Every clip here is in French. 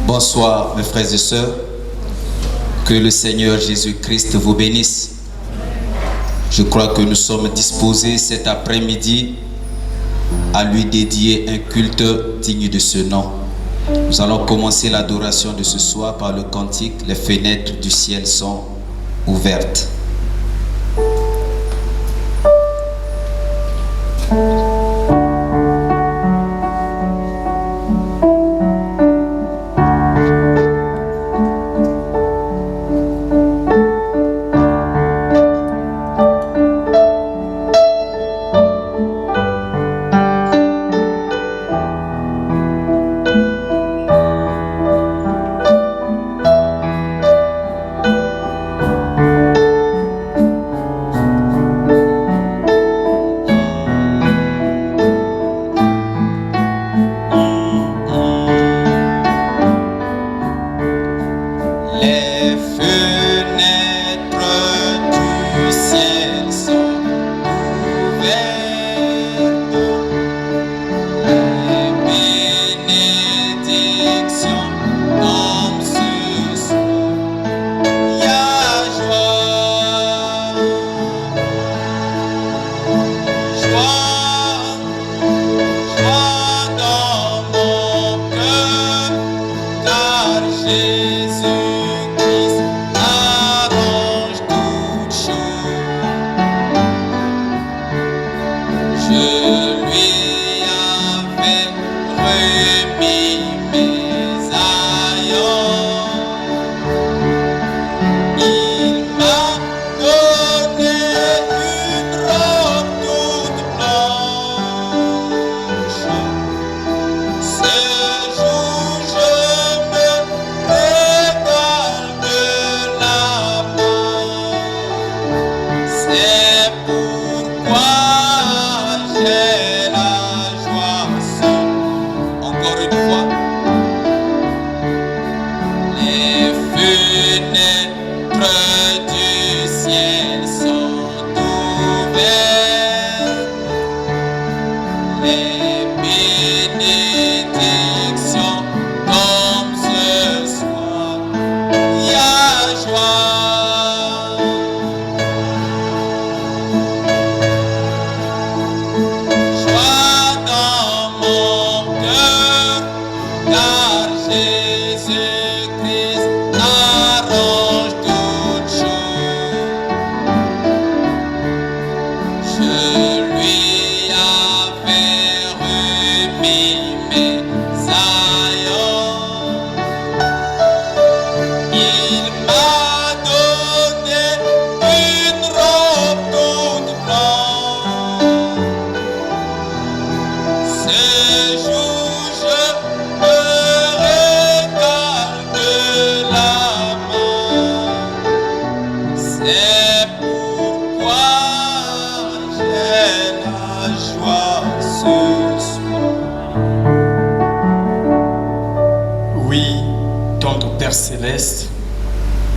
Bonsoir mes frères et sœurs, que le Seigneur Jésus-Christ vous bénisse. Je crois que nous sommes disposés cet après-midi à lui dédier un culte digne de ce nom. Nous allons commencer l'adoration de ce soir par le cantique « Les fenêtres du ciel sont ouvertes ».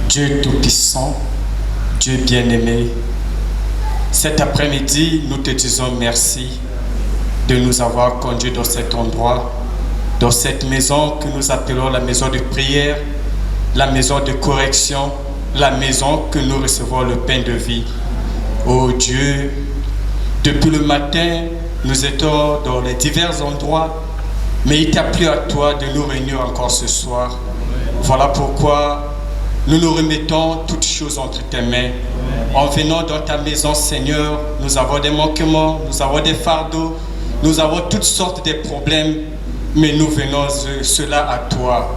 Dieu Tout-Puissant, Dieu bien-aimé, cet après-midi, nous te disons merci de nous avoir conduits dans cet endroit, dans cette maison que nous appelons la maison de prière, la maison de correction, la maison que nous recevons le pain de vie. Oh Dieu, depuis le matin, nous étions dans les divers endroits, mais il t'a plu à toi de nous réunir encore ce soir. Voilà pourquoi nous nous remettons toutes choses entre tes mains. En venant dans ta maison, Seigneur, nous avons des manquements, nous avons des fardeaux, nous avons toutes sortes de problèmes, mais nous venons cela à toi.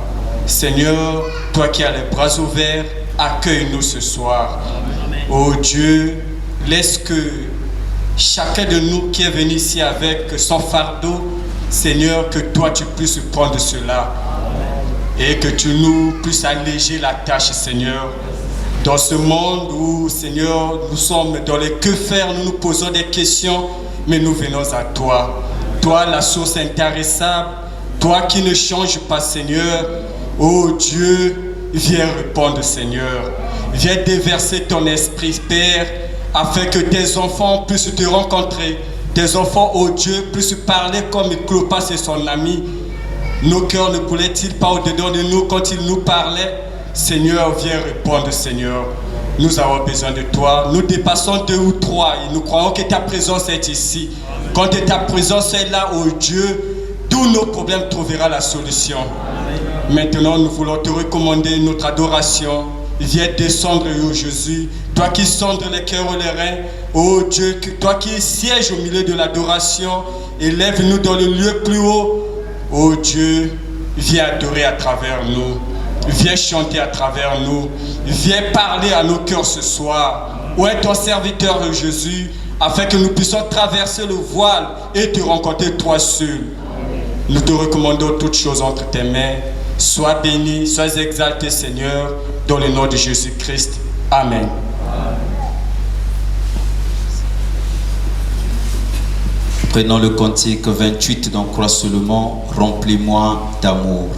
Seigneur, toi qui as les bras ouverts, accueille-nous ce soir. Oh Dieu, laisse que chacun de nous qui est venu ici avec son fardeau, Seigneur, que toi tu puisses prendre cela. Et que tu nous puisses alléger la tâche, Seigneur. Dans ce monde où, Seigneur, nous sommes dans les que faire, nous nous posons des questions, mais nous venons à toi. Toi, la source intarissable, toi qui ne changes pas, Seigneur. Oh Dieu, viens répondre, Seigneur. Viens déverser ton esprit, Père, afin que tes enfants puissent te rencontrer. Tes enfants, oh Dieu, puissent parler comme Clopas et son ami. Nos cœurs ne brûlaient-ils pas au-dedans de nous quand il nous parlait? Seigneur, viens répondre, Seigneur. Nous avons besoin de toi. Nous dépassons 2 ou 3 et nous croyons que ta présence est ici. Quand ta présence est là, oh Dieu, tous nos problèmes trouveront la solution. Maintenant, nous voulons te recommander notre adoration. Viens descendre, oh Jésus. Toi qui sondes les cœurs et les reins, oh Dieu, toi qui sièges au milieu de l'adoration, élève-nous dans le lieu plus haut. Oh Dieu, viens adorer à travers nous. Viens chanter à travers nous. Viens parler à nos cœurs ce soir. Où est ton serviteur, Jésus, afin que nous puissions traverser le voile et te rencontrer toi seul. Nous te recommandons toutes choses entre tes mains. Sois béni, sois exalté, Seigneur, dans le nom de Jésus-Christ. Amen. Prenons le cantique 28 dans Croix seulement, remplis-moi d'amour.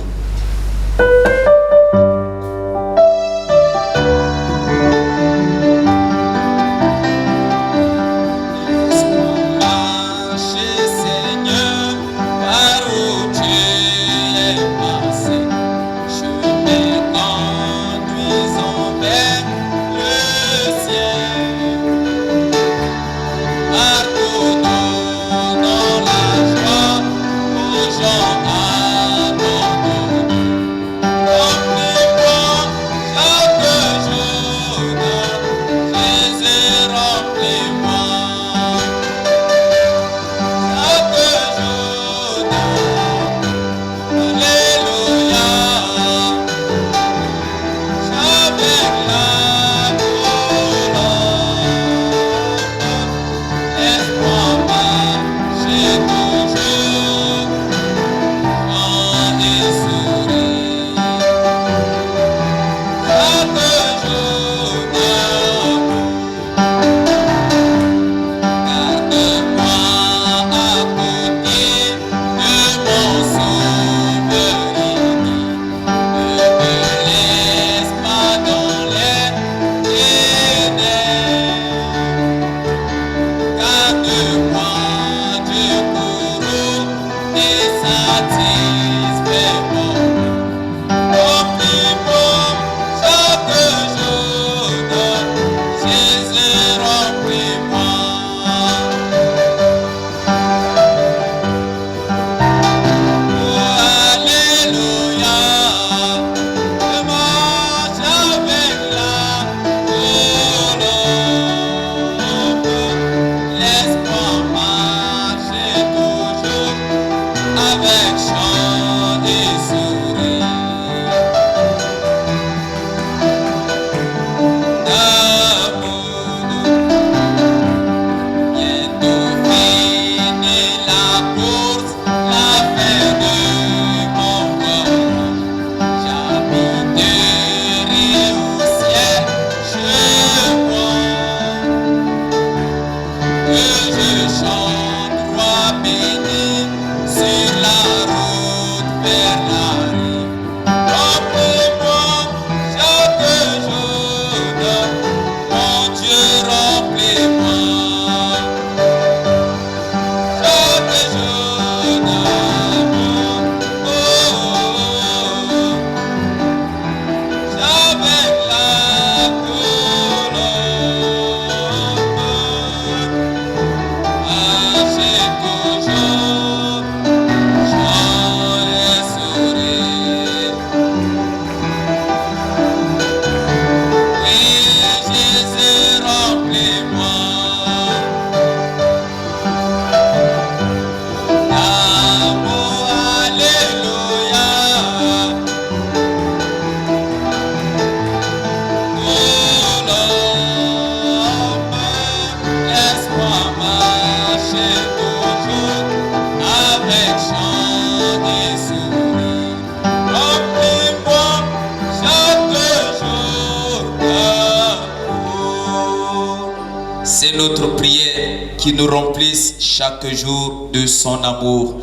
C'est notre prière qui nous remplisse chaque jour de son amour.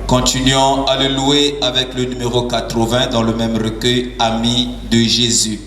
Continuons à le louer avec le numéro 80 dans le même recueil, Amis de Jésus.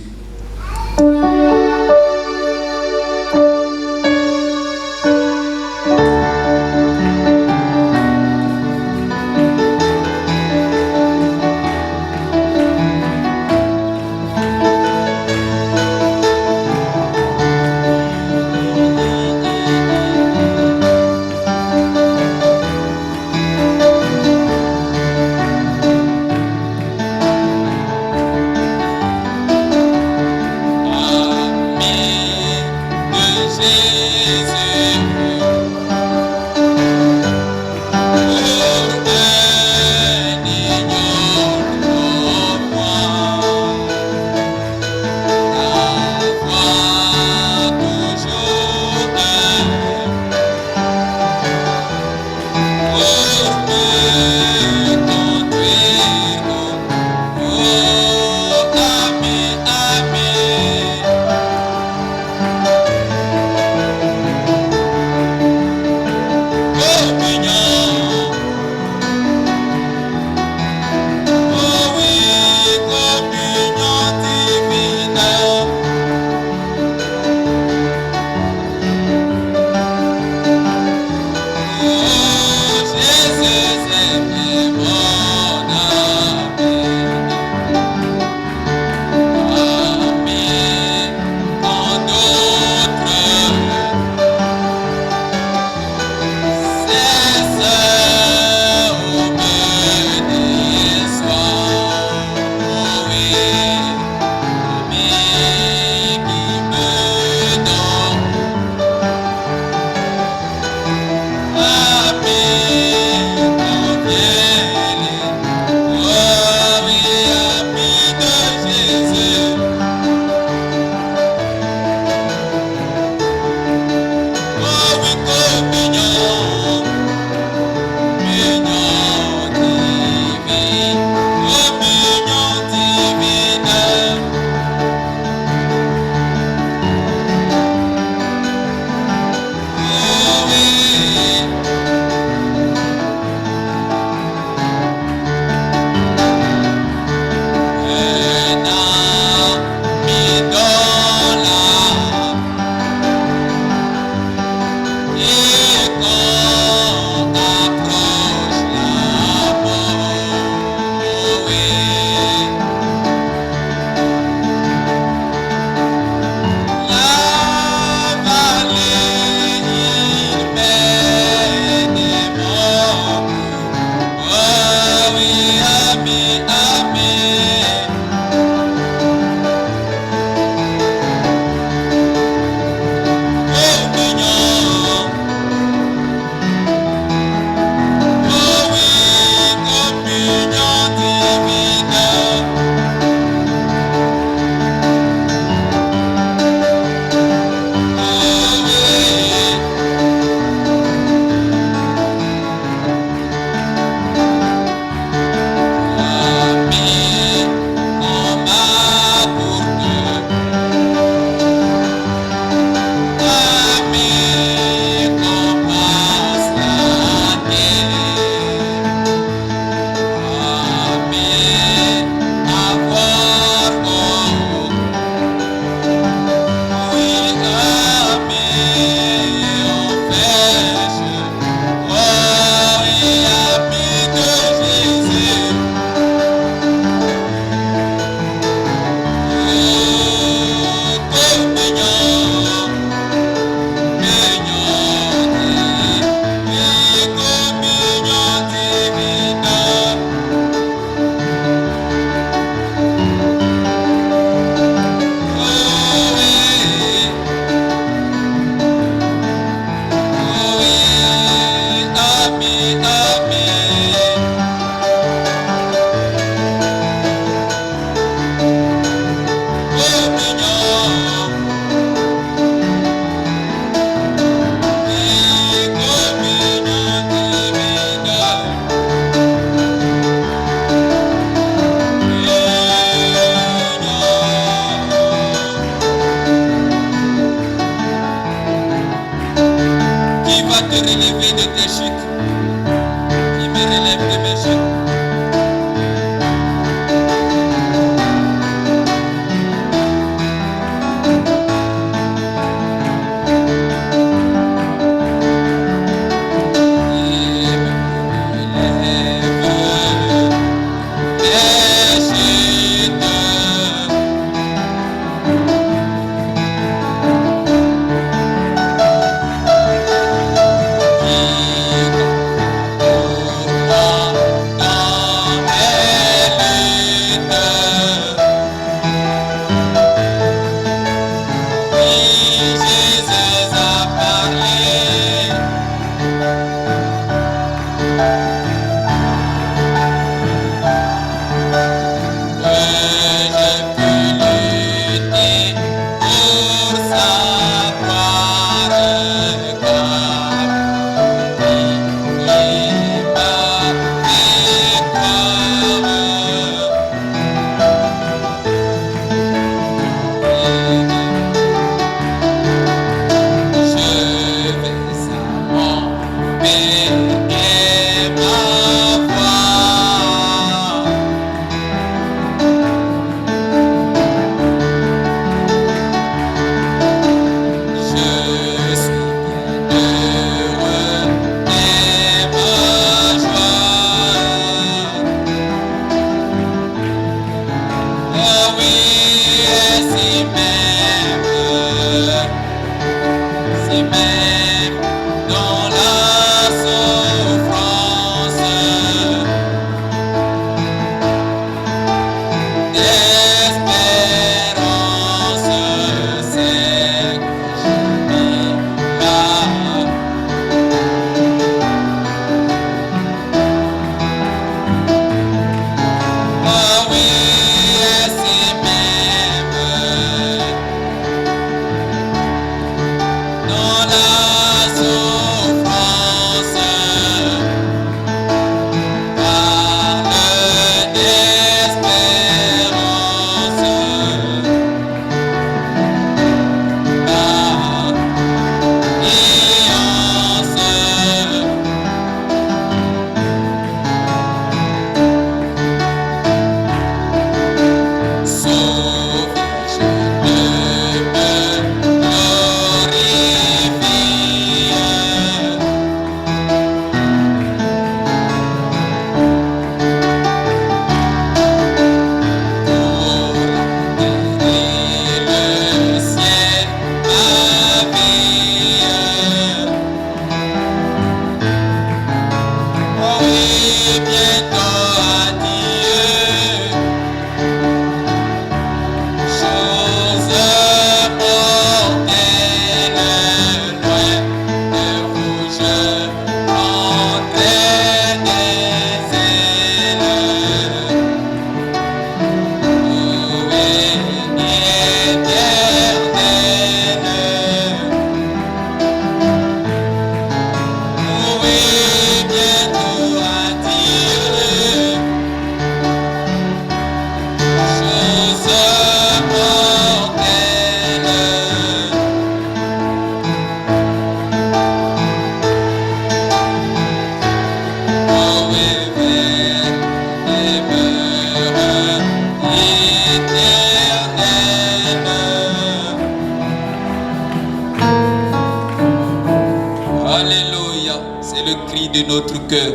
de notre cœur.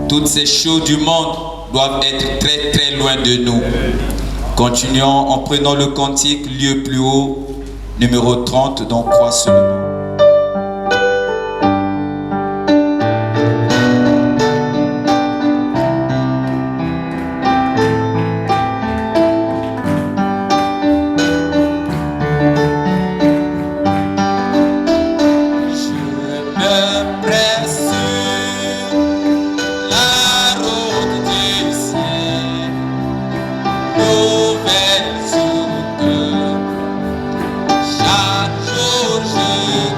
Toutes ces choses du monde doivent être très très loin de nous. Continuons en prenant le cantique lieu plus haut, numéro 30, donc crois seulement. Chaque jour je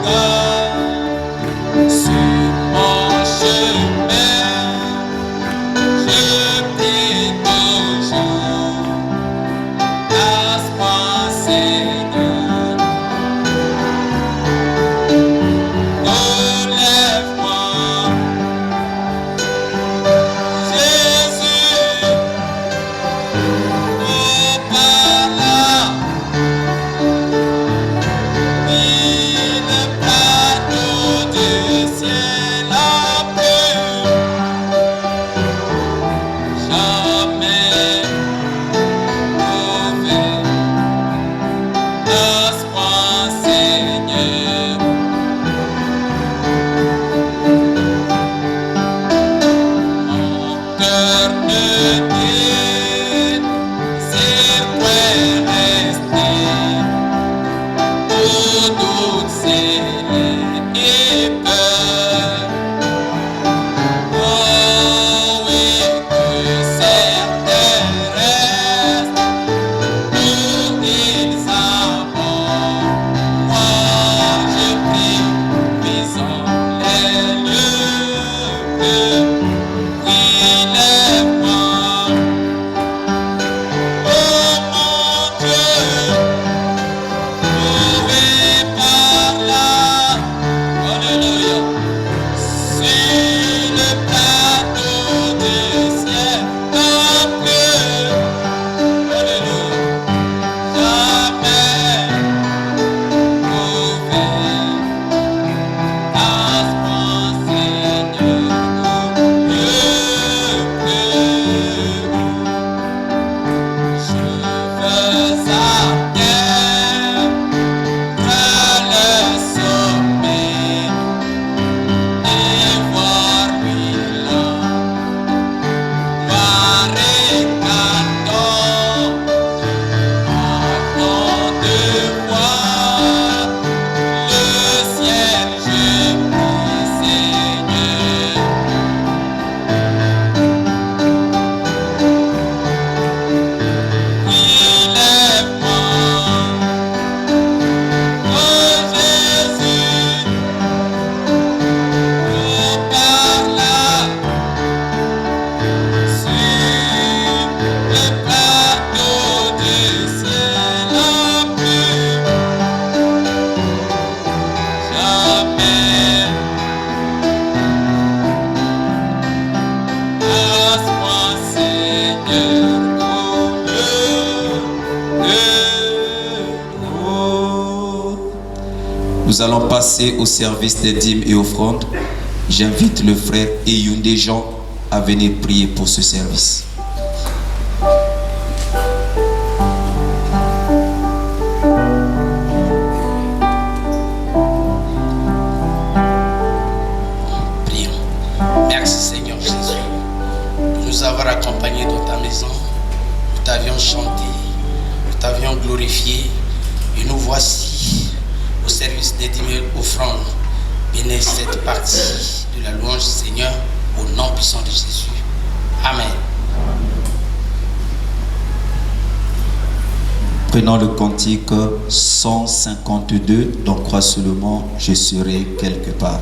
Nous allons passer au service des dîmes et offrandes. J'invite le frère Eyoundé Jean à venir prier pour ce service. Prions. Merci Seigneur Jésus de nous avoir accompagnés dans ta maison. Nous t'avions chanté, nous t'avions glorifié et nous voici au service des dîmes et offrandes. Bénis cette partie de la louange Seigneur au nom puissant de Jésus. Amen. Prenons le cantique 152, donc crois seulement, je serai quelque part.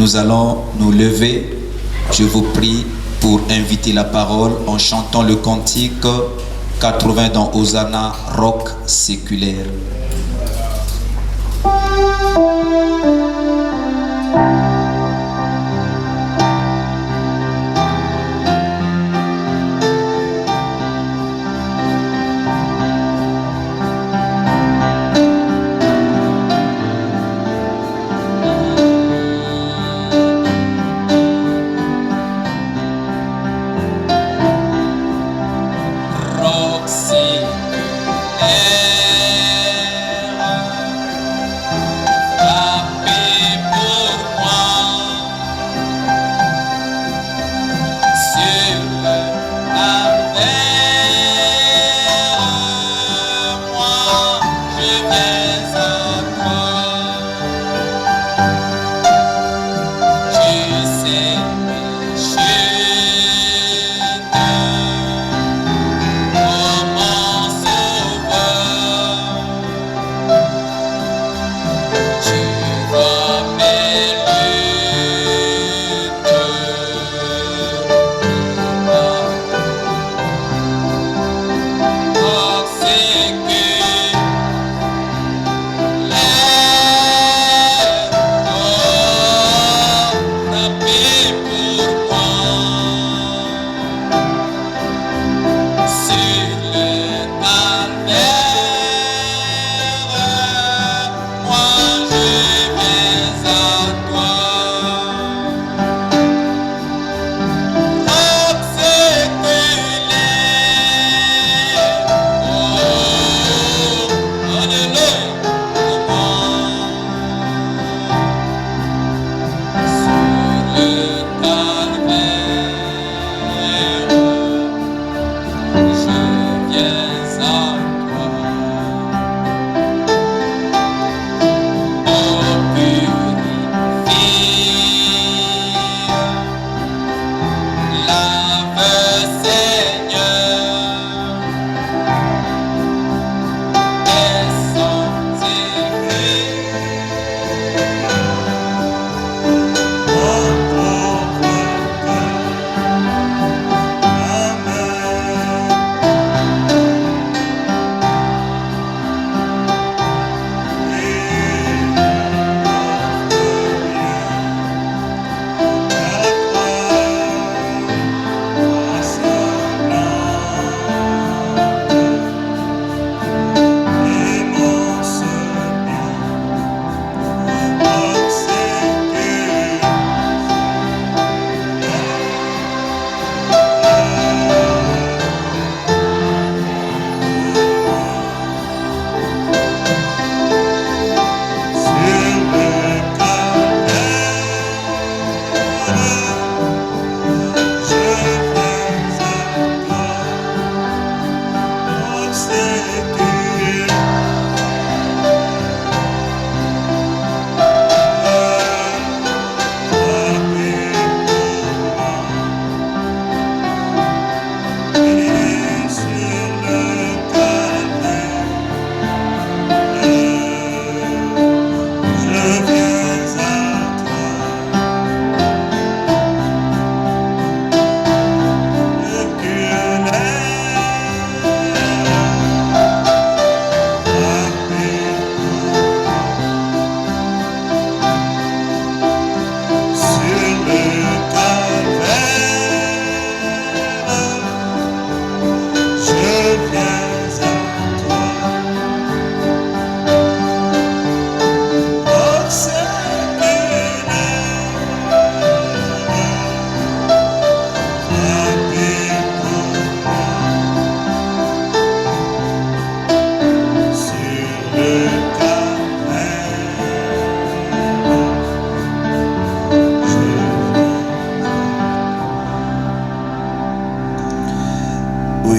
Nous allons nous lever. Je vous prie pour inviter la parole en chantant le cantique 80 dans Hosanna, rock séculaire.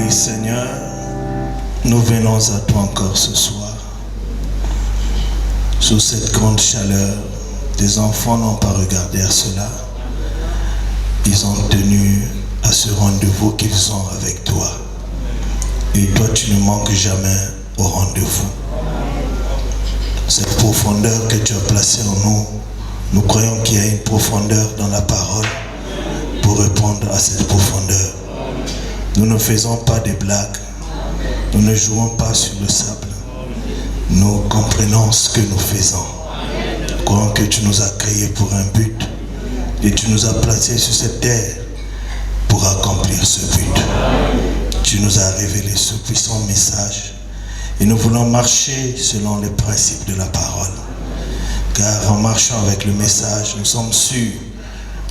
Oui, Seigneur, nous venons à toi encore ce soir. Sous cette grande chaleur, tes enfants n'ont pas regardé à cela. Ils ont tenu à ce rendez-vous qu'ils ont avec toi. Et toi, tu ne manques jamais au rendez-vous. Cette profondeur que tu as placée en nous, nous croyons qu'il y a une profondeur dans la parole pour répondre à cette profondeur. Nous ne faisons pas des blagues. Nous ne jouons pas sur le sable. Nous comprenons ce que nous faisons. Nous croyons que tu nous as créés pour un but et tu nous as placés sur cette terre pour accomplir ce but. Tu nous as révélé ce puissant message et nous voulons marcher selon les principes de la parole. Car en marchant avec le message, nous sommes sûrs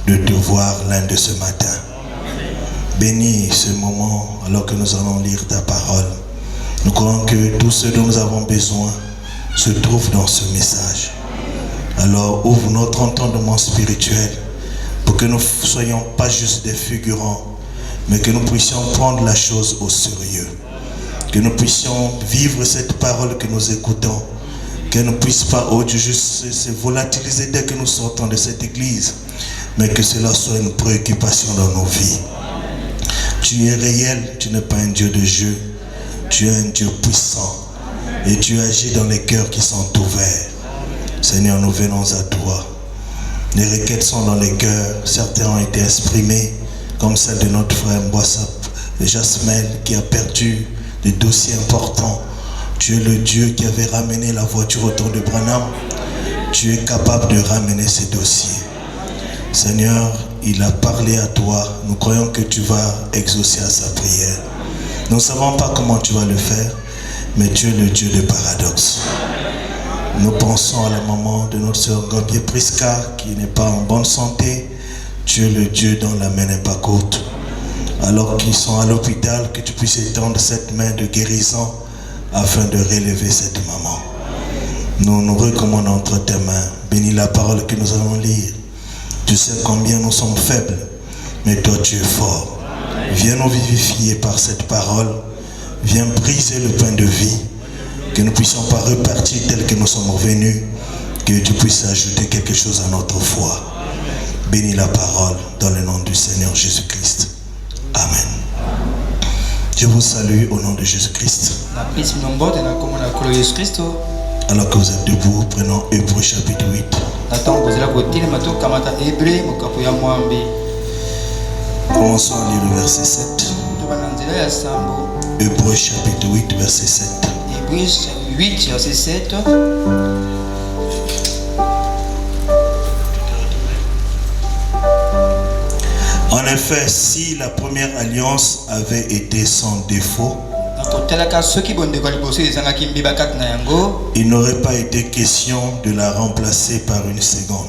de te voir l'un de ce matin. Bénis ce moment alors que nous allons lire ta parole. Nous croyons que tout ce dont nous avons besoin se trouve dans ce message. Alors ouvre notre entendement spirituel pour que nous ne soyons pas juste des figurants, mais que nous puissions prendre la chose au sérieux. Que nous puissions vivre cette parole que nous écoutons. Qu'elle ne puisse pas juste se volatiliser dès que nous sortons de cette église, mais que cela soit une préoccupation dans nos vies. Tu es réel, tu n'es pas un Dieu de jeu, tu es un Dieu puissant et tu agis dans les cœurs qui sont ouverts. Seigneur, nous venons à toi. Les requêtes sont dans les cœurs, certains ont été exprimés, comme celle de notre frère Mboissap et Jasmine qui a perdu des dossiers importants. Tu es le Dieu qui avait ramené la voiture autour de Branham. Tu es capable de ramener ces dossiers. Seigneur, il a parlé à toi. Nous croyons que tu vas exaucer à sa prière. Nous ne savons pas comment tu vas le faire, mais tu es le Dieu de paradoxe. Nous pensons à la maman de notre sœur Gambier Priska qui n'est pas en bonne santé. Tu es le Dieu dont la main n'est pas courte. Alors qu'ils sont à l'hôpital, que tu puisses étendre cette main de guérison afin de relever cette maman. Nous nous recommandons entre tes mains. Bénis la parole que nous allons lire. Tu sais combien nous sommes faibles, mais toi tu es fort. Viens nous vivifier par cette parole. Viens briser le pain de vie. Que nous ne puissions pas repartir tel que nous sommes revenus. Que tu puisses ajouter quelque chose à notre foi. Bénis la parole dans le nom du Seigneur Jésus-Christ. Amen. Je vous salue au nom de Jésus-Christ. Alors que vous êtes debout, prenons Hébreux chapitre 8. Commençons à lire le verset 7. Hébreux chapitre 8, verset 7. Hébreux 8, verset 7. En effet, si la première alliance avait été sans défaut, il n'aurait pas été question de la remplacer par une seconde.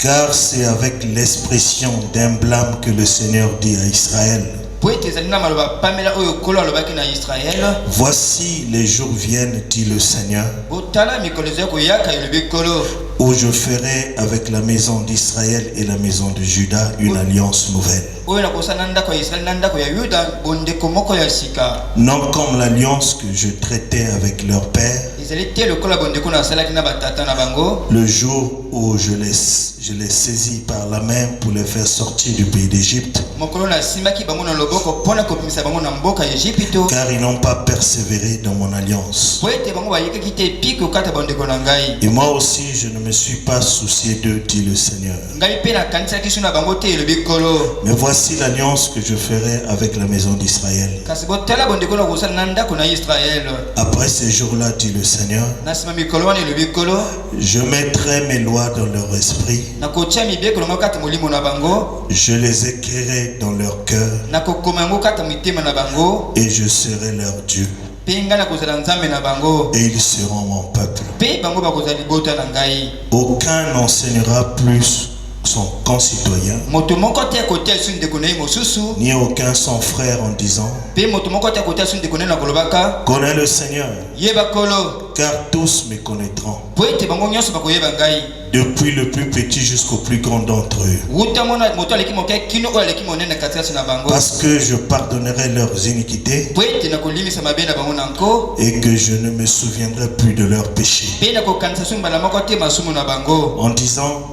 Car c'est avec l'expression d'un blâme que le Seigneur dit à Israël: voici les jours viennent, dit le Seigneur, où je ferai avec la maison d'Israël et la maison de Juda une alliance nouvelle. Non comme l'alliance que je traitais avec leur père le jour où je les saisis par la main pour les faire sortir du pays d'Égypte, car ils n'ont pas persévéré dans mon alliance. Et moi aussi je ne me suis pas soucié d'eux, dit le Seigneur. Mais voici l'alliance que je ferai avec la maison d'Israël. Après ces jours-là, dit le Seigneur, je mettrai mes lois dans leur esprit. Je les écrirai dans leur cœur. Et je serai leur Dieu. Et ils seront mon peuple. Aucun n'enseignera plus son concitoyen, ni aucun son frère en disant connais le Seigneur, car tous me connaîtront, depuis le plus petit jusqu'au plus grand d'entre eux, parce que je pardonnerai leurs iniquités et que je ne me souviendrai plus de leurs péchés. En disant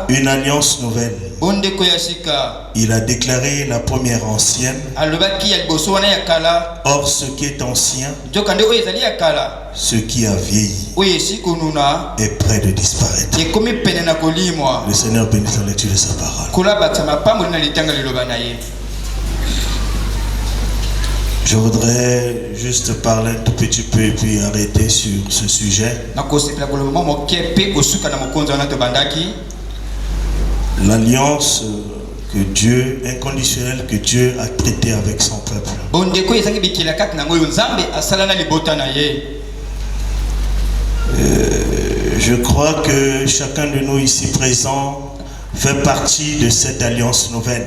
une alliance nouvelle, il a déclaré la première ancienne. Or ce qui est ancien, ce qui a vieilli, est près de disparaître. Le Seigneur bénisse la lecture de sa parole. Je voudrais juste parler un tout petit peu et puis arrêter sur ce sujet. L'alliance que Dieu, inconditionnelle, que Dieu a traitée avec son peuple. Je crois que chacun de nous ici présents fait partie de cette alliance nouvelle.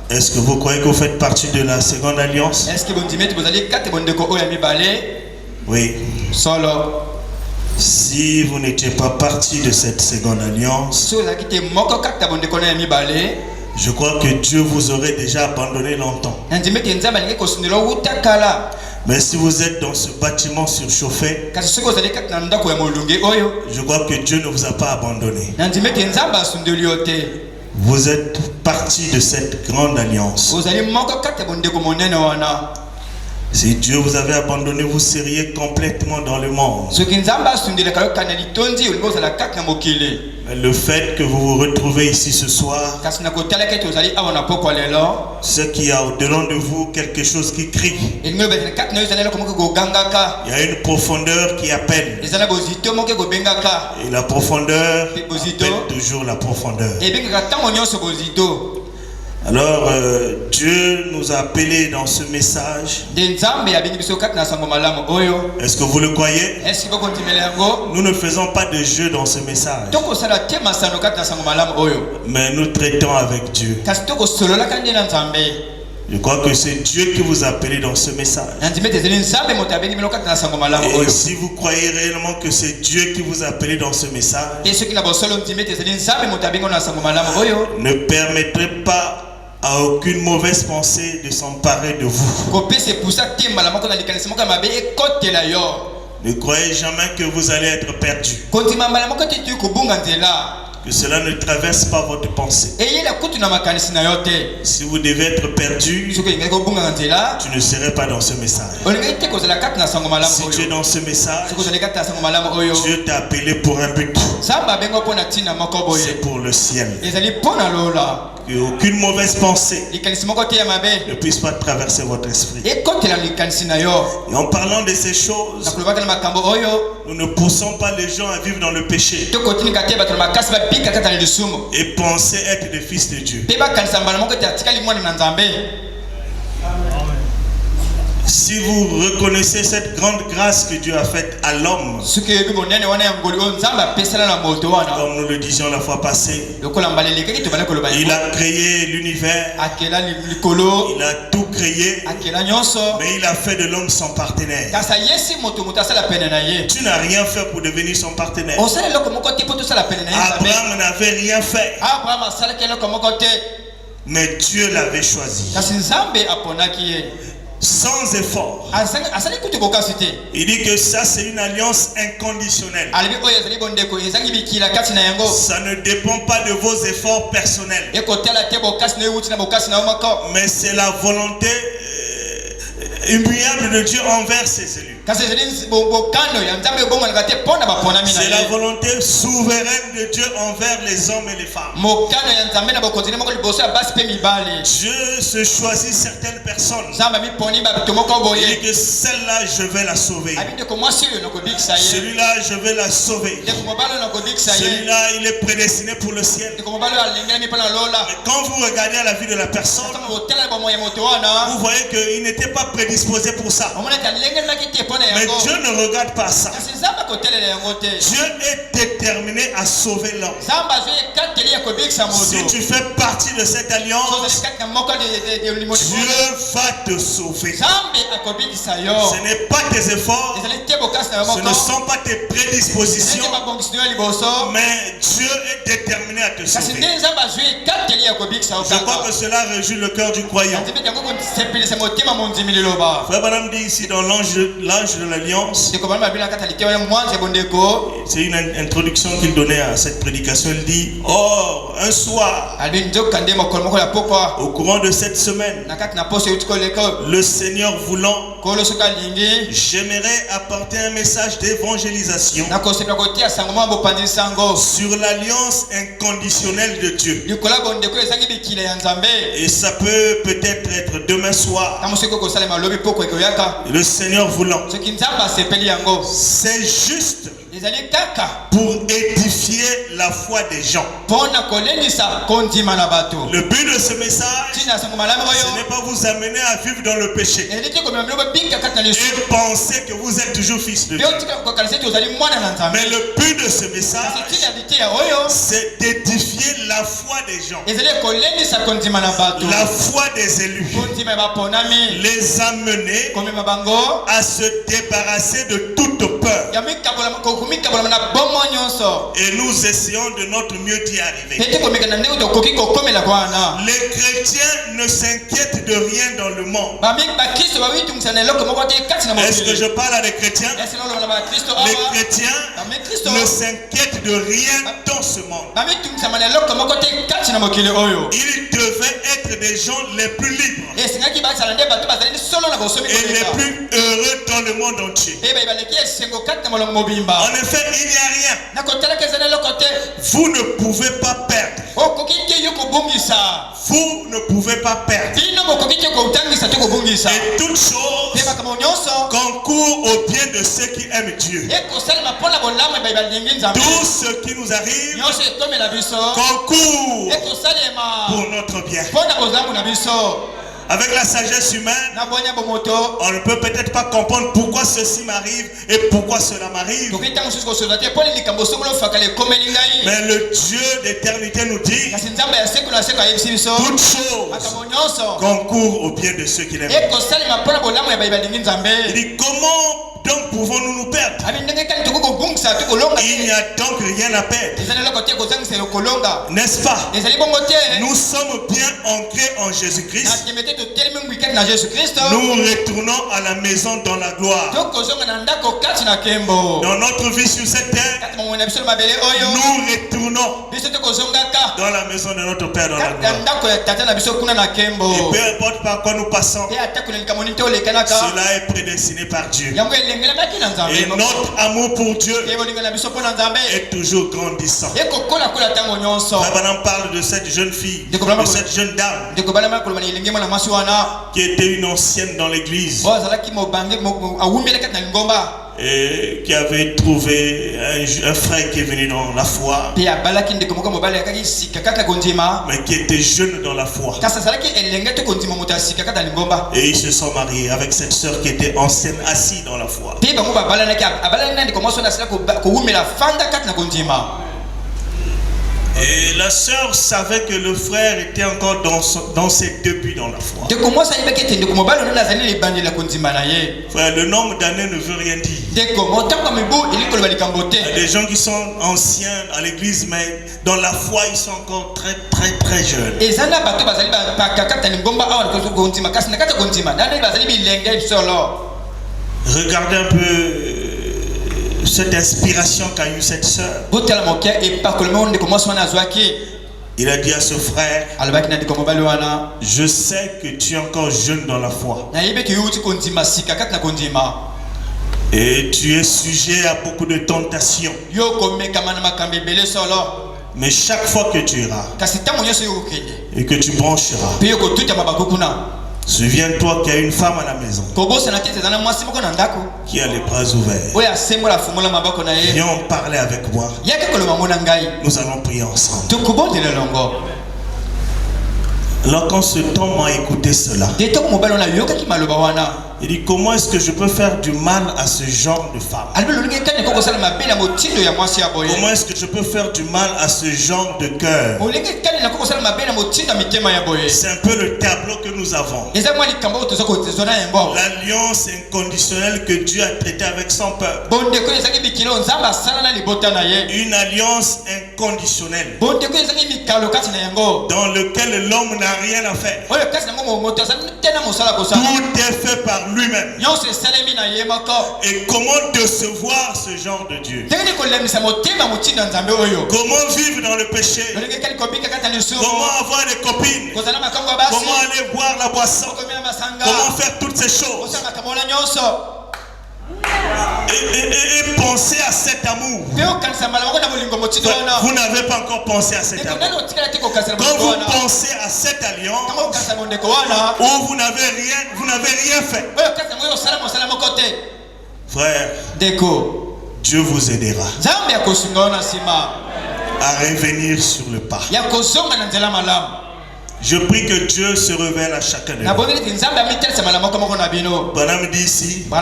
Est-ce que vous croyez que vous faites partie de la seconde alliance? Oui. Si vous n'étiez pas partie de cette seconde alliance, je crois que Dieu vous aurait déjà abandonné longtemps. Mais si vous êtes dans ce bâtiment surchauffé, je crois que Dieu ne vous a pas abandonné. Vous êtes partie de cette grande alliance. Si Dieu vous avait abandonné, vous seriez complètement dans le monde. Mais le fait que vous vous retrouvez ici ce soir, c'est qu'il y a au-delà de vous quelque chose qui crie. Il y a une profondeur qui appelle. Et la profondeur appelle toujours la profondeur. Alors Dieu nous a appelés dans ce message. Est-ce que vous le croyez? Nous ne faisons pas de jeu dans ce message, mais nous traitons avec Dieu. Je crois que c'est Dieu qui vous a appelé dans ce message. Et si vous croyez réellement que c'est Dieu qui vous a appelé dans ce message, ne permettrez pas à aucune mauvaise pensée de s'emparer de vous. Ne croyez jamais que vous allez être perdu. Que cela ne traverse pas votre pensée. Si vous devez être perdu, tu ne serais pas dans ce message. Si tu es dans ce message, Dieu t'a appelé pour un but. C'est pour le ciel. Que aucune mauvaise pensée ne puisse pas traverser votre esprit. Et en parlant de ces choses, nous ne poussons pas les gens à vivre dans le péché et penser être des fils de Dieu. Si vous reconnaissez cette grande grâce que Dieu a faite à l'homme, comme nous le disions la fois passée, il a créé l'univers, il a tout créé, mais il a fait de l'homme son partenaire. Tu n'as rien fait pour devenir son partenaire. Abraham n'avait rien fait, mais Dieu l'avait choisi. Sans effort. Il dit que ça c'est une alliance inconditionnelle. Ça ne dépend pas de vos efforts personnels, mais c'est la volonté immuable de Dieu envers ses élus. C'est la volonté souveraine de Dieu envers les hommes et les femmes. Dieu se choisit certaines personnes. Il dit que celle-là, je vais la sauver. Celui-là, je vais la sauver. Celui-là, il est prédestiné pour le ciel. Mais quand vous regardez à la vie de la personne, vous voyez qu'il n'était pas prédisposé pour ça. Mais Dieu ne regarde pas ça. Dieu est déterminé à sauver l'homme. Si tu fais partie de cette alliance, Dieu va te sauver. Ce n'est pas tes efforts, ce ne sont pas tes prédispositions, mais Dieu est déterminé à te sauver. Je crois que cela réjouit le cœur du croyant. Frère Branham dit ici dans l'ange de l'alliance, c'est une introduction qu'il donnait à cette prédication. Il dit: or, un soir, au courant de cette semaine, le Seigneur voulant, j'aimerais apporter un message d'évangélisation sur l'alliance inconditionnelle de Dieu. Et ça peut-être être demain soir, le Seigneur voulant. C'est juste pour édifier la foi des gens. Le but de ce message, ce n'est pas vous amener à vivre dans le péché et penser que vous êtes toujours fils de Dieu. Mais le but de ce message, c'est d'édifier la foi des gens, la foi des élus, les amener à se débarrasser de toute peur. Et nous essayons de notre mieux d'y arriver. Les chrétiens ne s'inquiètent de rien dans le monde. Est-ce que je parle à des chrétiens? Les chrétiens ne s'inquiètent de rien dans ce monde. Ils devaient être des gens les plus libres et les plus heureux dans le monde entier. En effet, il n'y a rien. Vous ne pouvez pas perdre. Vous ne pouvez pas perdre. Et toute chose concourt au bien de ceux qui aiment Dieu. Tout ce qui nous arrive concourt pour notre bien. Avec la sagesse humaine, on ne peut peut-être pas comprendre pourquoi ceci m'arrive et pourquoi cela m'arrive. Mais le Dieu d'éternité nous dit: toute chose concourt au bien de ceux qui l'aiment. Il dit: comment donc pouvons-nous nous perdre? Il n'y a donc rien à perdre. N'est-ce pas? Nous sommes bien ancrés en Jésus-Christ. Nous retournons à la maison dans la gloire. Dans notre vie sur cette terre, nous retournons dans la maison de notre Père dans la gloire. Et peu importe par quoi nous passons, cela est prédestiné par Dieu. Et notre amour pour Dieu est toujours grandissant. On parle de cette jeune fille, de cette jeune dame qui était une ancienne dans l'église et qui avait trouvé un frère qui est venu dans la foi, mais qui était jeune dans la foi. Et ils se sont mariés avec cette sœur qui était ancienne, assise dans la foi. Et la sœur savait que le frère était encore dans ses débuts dans la foi. Frère, le nombre d'années ne veut rien dire. Il y a des gens qui sont anciens à l'église, mais dans la foi, ils sont encore très très très jeunes. Regardez un peu cette inspiration qu'a eu cette sœur. Il a dit à ce frère: je sais que tu es encore jeune dans la foi et tu es sujet à beaucoup de tentations, mais chaque fois que tu iras et que tu brancheras, souviens-toi qu'il y a une femme à la maison qui a les bras ouverts. Viens parler avec moi. Nous allons prier ensemble. Alors quand ce temps m'a écouté cela, Il dit, comment est-ce que je peux faire du mal à ce genre de femme? Comment est-ce que je peux faire du mal à ce genre de cœur? C'est un peu le tableau que nous avons. L'alliance inconditionnelle que Dieu a traitée avec son peuple. Une alliance inconditionnelle dans laquelle l'homme n'a rien à faire. Tout est fait par lui-même. Et comment décevoir ce genre de Dieu? Comment vivre dans le péché? Comment avoir des copines? Comment aller boire la boisson? Comment faire toutes ces choses? Et penser à cet amour. Vous n'avez pas encore pensé à cet amour. Quand vous pensez à cette alliance où vous n'avez rien fait, frère, Dieu vous aidera à revenir sur le pas. Je prie que Dieu se révèle à chacun de nous. Branham dit ici, Dieu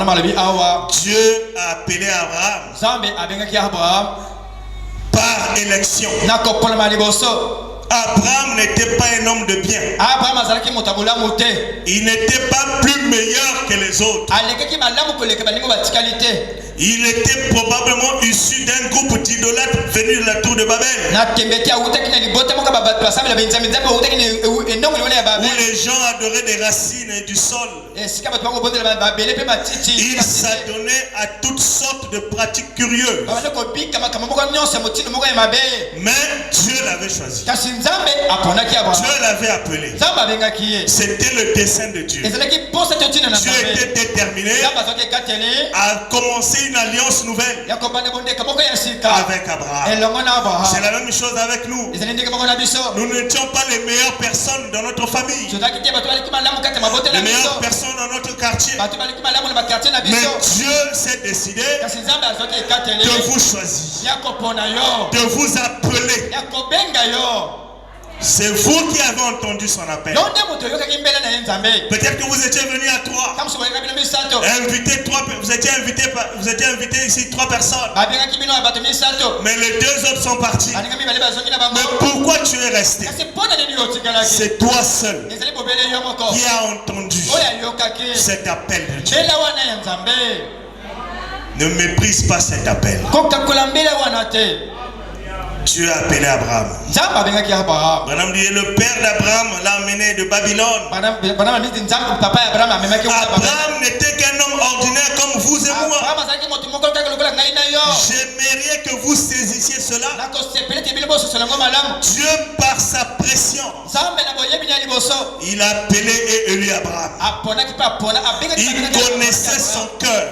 a appelé Abraham par élection. Abraham n'était pas un homme de bien. Il n'était pas plus meilleur que les autres. Il était probablement issu d'un groupe d'idolâtres venus de la tour de Babel, où les gens adoraient des racines et du sol. Il s'adonnait à toutes sortes de pratiques curieuses. Mais Dieu l'avait choisi. Dieu l'avait appelé. C'était le dessein de Dieu. Dieu était déterminé à commencer une alliance nouvelle avec Abraham. C'est la même chose avec nous. Nous n'étions pas les meilleures personnes dans notre famille, les meilleures personnes dans notre quartier. Mais Dieu s'est décidé de vous choisir, de vous appeler. C'est vous qui avez entendu son appel. Peut-être que vous étiez venu à trois. Vous étiez invité ici 3 personnes. Mais les 2 autres sont partis. Mais pourquoi tu es resté? C'est toi seul qui a entendu cet appel de Dieu. Ne méprise pas cet appel. Dieu a appelé Abraham. Branham dit, le père d'Abraham l'a amené de Babylone. Abraham n'était qu'un homme ordinaire comme vous et moi. J'aimerais que vous saisissiez cela. Dieu, par sa pression, il a appelé et élu Abraham. Il connaissait son cœur.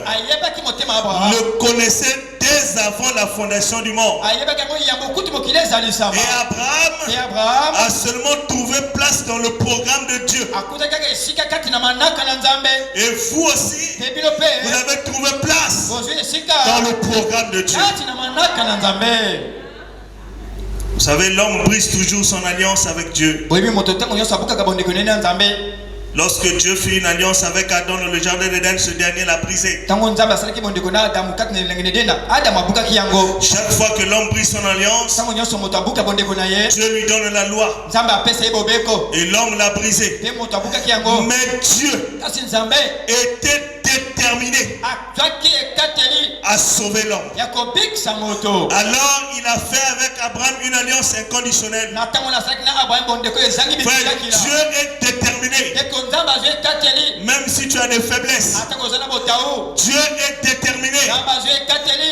Le connaissait dès avant la fondation du monde. Et Abraham a seulement trouvé place dans le programme de Dieu. Et vous aussi, vous avez trouvé place dans le programme de Dieu. Vous savez, l'homme brise toujours son alliance avec Dieu. Lorsque Dieu fit une alliance avec Adam dans le jardin d'Éden, ce dernier l'a brisé. Chaque fois que l'homme brise son alliance, Dieu lui donne la loi. Et l'homme l'a brisé. Mais Dieu était déterminé à sauver l'homme. Alors il a fait avec Abraham une alliance inconditionnelle. Frère, Dieu est déterminé. Même si tu as des faiblesses, Dieu est déterminé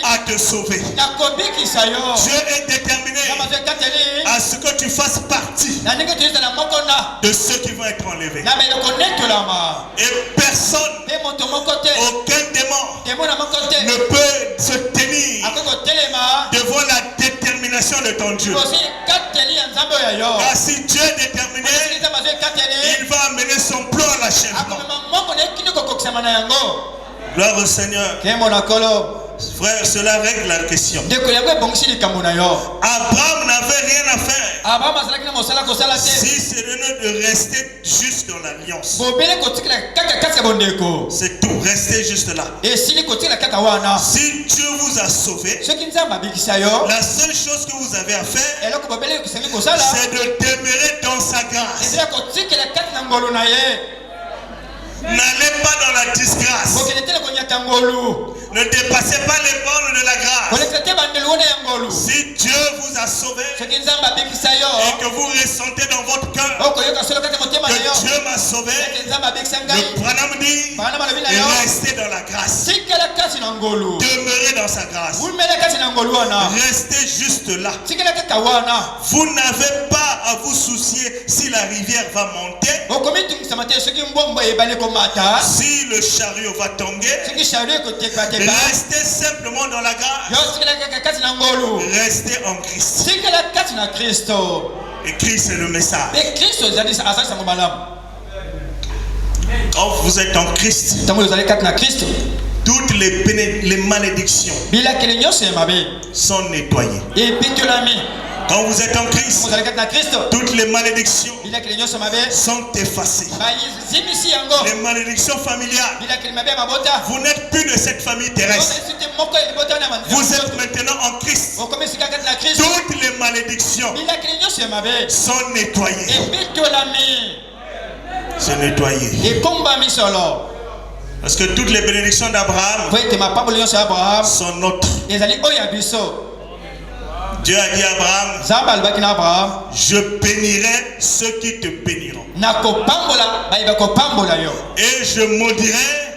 à te sauver. Dieu est déterminé à ce que tu fasses partie de ceux qui vont être enlevés. Et personne, aucun démon ne peut se tenir devant la détermination de ton Dieu. Car si Dieu est déterminé, il va amener son plan à l'achèvement. Gloire au Seigneur. Frère, cela règle la question. Abraham n'avait rien à faire. Si c'est de rester juste dans l'alliance. C'est tout, restez juste là. Si Dieu vous a sauvé, la seule chose que vous avez à faire, c'est de demeurer dans sa grâce. N'allez pas dans la disgrâce. Ne dépassez pas les bornes de la grâce. Si Dieu vous a sauvé et que vous ressentez dans votre cœur que Dieu m'a sauvé, le Branham dit restez dans la grâce. Demeurez dans sa grâce. Restez juste là. Vous n'avez pas à vous soucier si la rivière va monter, si le chariot va tomber. Restez simplement dans la grâce. Restez en Christ. Et Christ est le message. Quand vous êtes en Christ, toutes les malédictions sont nettoyées. Quand vous êtes en Christ, toutes les malédictions sont effacées. Les malédictions familiales, vous n'êtes plus de cette famille terrestre. Vous êtes maintenant en Christ. Toutes les malédictions sont nettoyées. C'est nettoyé. Parce que toutes les bénédictions d'Abraham sont nôtres. Dieu a dit à Abraham, je bénirai ceux qui te béniront. Et je maudirai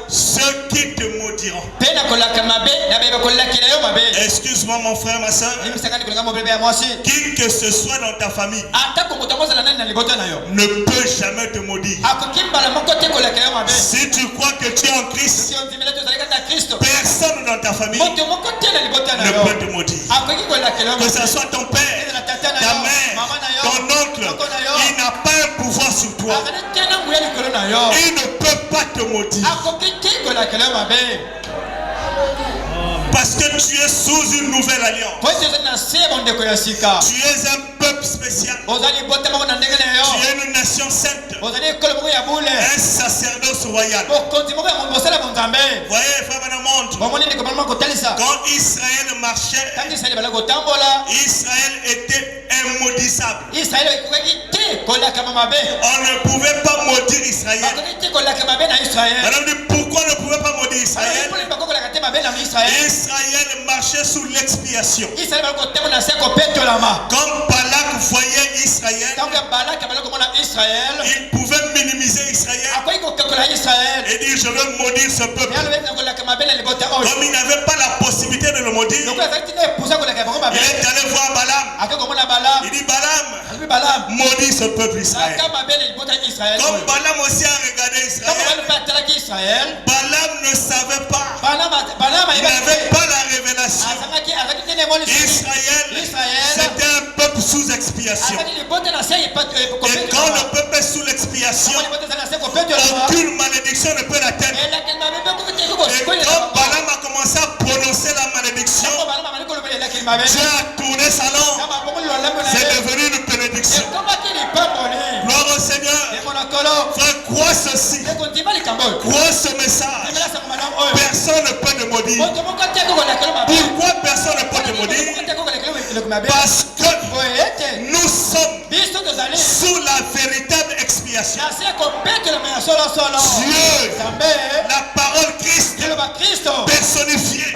ceux qui te maudiront. Excuse-moi mon frère, ma soeur. Qui que ce soit dans ta famille ne peut jamais te maudire. Si tu crois que tu es en Christ, personne dans ta famille ne peut te maudire. Que ce soit ton père, ta mère, ton oncle, il n'a pas un pouvoir sur toi. Il ne peut pas te maudire. Parce que tu es sous une nouvelle alliance. Tu es un peuple spécial. Tu es une nation sainte. Un sacerdoce royal. Voyez, frère Benamont, quand Israël marchait, Israël était immaudissable. On ne pouvait pas maudire Israël. Alors, pourquoi on ne pouvait pas maudire Israël? Israël marchait sous l'expiation. Quand Balak voyait Israël, il pouvait minimiser Israël et dire je veux maudire ce peuple. Comme il n'avait pas la possibilité de le maudire, il est allé voir Balaam. Il dit Balaam, maudit ce peuple Israël. Comme Balaam aussi a regardé Israël, Balaam ne savait pas. Il n'avait pas la révélation. Israël, c'était un peuple sous expiation. Et quand le peuple est sous l'expiation, aucune malédiction ne peut l'atteindre. Et quand Balaam a commencé à prononcer la malédiction, Dieu a tourné sa langue. C'est devenu une bénédiction. Gloire au Seigneur. Frère, crois ceci. Crois ce message. Personne ne peut te maudire. Pourquoi personne ne peut te maudire? Parce que nous sommes sous la véritable expiation. Dieu, la parole Christ, personnifiée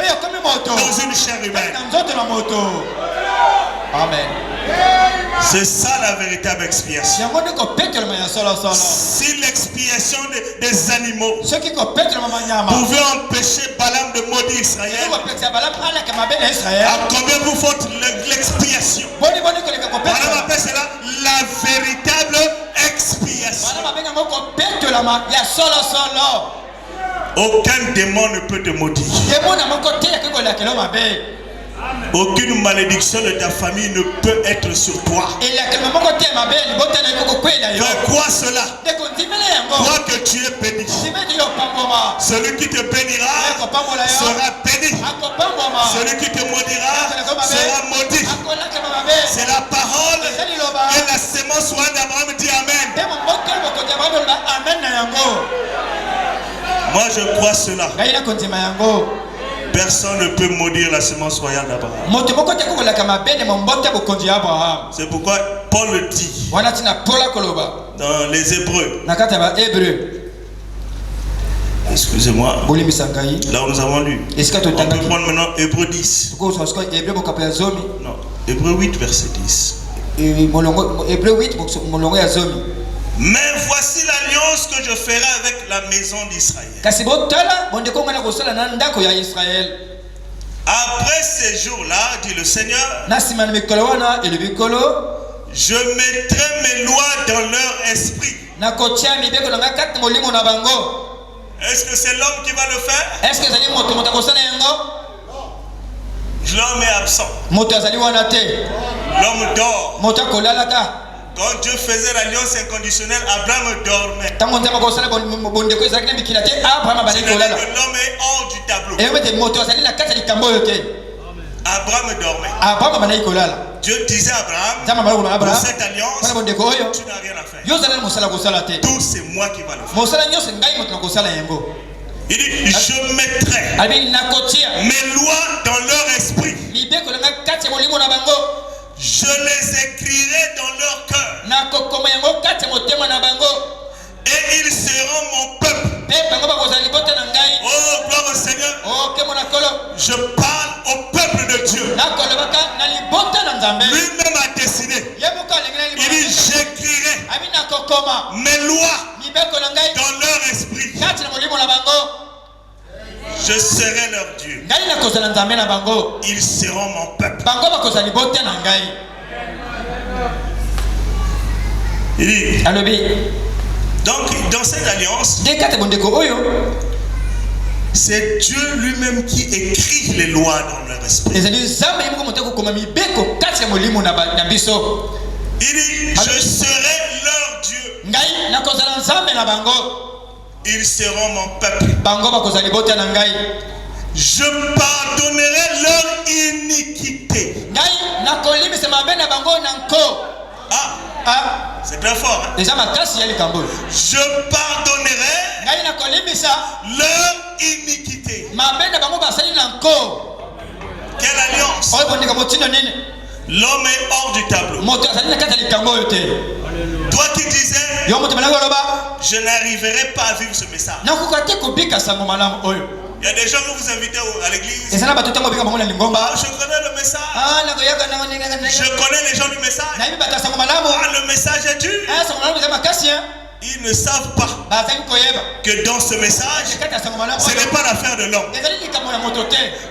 dans une chair humaine. Amen. C'est ça la véritable expiation. Si l'expiation des animaux pouvait empêcher Balaam de maudire Israël, à combien vous faites l'expiation? Balaam appelle cela la véritable expiation. Aucun démon ne peut te maudire. Aucune malédiction de ta famille ne peut être sur toi. Fais quoi cela? Crois que tu es béni. Celui qui te bénira sera béni. Celui qui te maudira sera maudit. C'est la parole et la sémence d'Abraham dit Amen. Moi je crois cela. Personne ne peut maudire la sémence royale d'Abraham. C'est pourquoi Paul le dit dans les Hébreux. Excusez-moi. Là où nous avons lu. On peut prendre maintenant Hébreux 10. Non, Hébreux 8 verset 10. Mais voici l'alliance que je ferai avec la maison d'Israël. Après ces jours-là, dit le Seigneur, je mettrai mes lois dans leur esprit. Est-ce que c'est l'homme qui va le faire? L'homme est absent. L'homme dort. Quand Dieu faisait l'alliance inconditionnelle, Abraham dormait. L'homme est hors du tableau. Abraham dormait. Dieu disait à Abraham, pour cette alliance, tu n'as rien à faire. Tout c'est moi qui va le faire. Il dit, je mettrai mes lois dans leur esprit. Je les écrirai dans leur cœur. Et ils seront mon peuple. Oh, gloire au Seigneur. Je parle au peuple de Dieu. Lui-même a décidé. Il dit, j'écrirai mes lois dans leur esprit. Je serai leur Dieu. Ils seront mon peuple. Il dit, donc dans cette alliance, c'est Dieu lui-même qui écrit les lois dans leur esprit. Il dit, je serai leur Dieu. Ils seront mon peuple. Je pardonnerai leur iniquité. C'est très fort. Hein? Je pardonnerai leur iniquité. Quelle alliance? L'homme est hors du tableau. Toi qui disais, je n'arriverai pas à vivre ce message. Il y a des gens que vous invitez à l'église. Je connais le message. Je connais les gens du message. Le message est dur. Ils ne savent pas que dans ce message, ce n'est pas l'affaire de l'homme.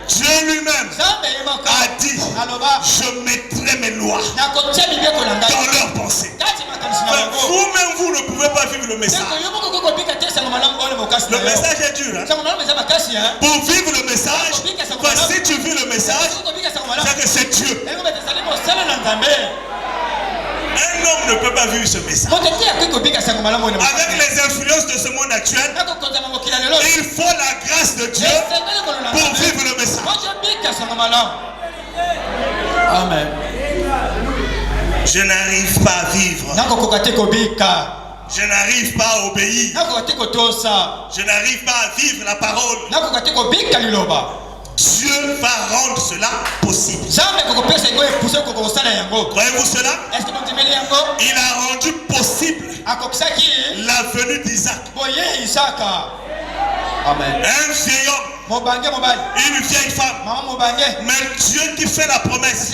Dieu lui-même a dit, je mettrai mes lois dans leurs pensées. Vous-même, vous ne pouvez pas vivre le message. Le message est dur. Hein? Pour vivre le message, si tu vis le message, c'est que c'est Dieu. Un homme ne peut pas vivre ce message. Avec les influences de ce monde actuel, il faut la grâce de Dieu pour vivre le message. Amen. Je n'arrive pas à vivre. Je n'arrive pas à obéir. Je n'arrive pas à vivre la parole. Dieu va rendre cela possible. Croyez-vous cela? Il a rendu possible la venue d'Isaac. Amen. Un vieil homme, une vieille femme. Mais Dieu qui fait la promesse,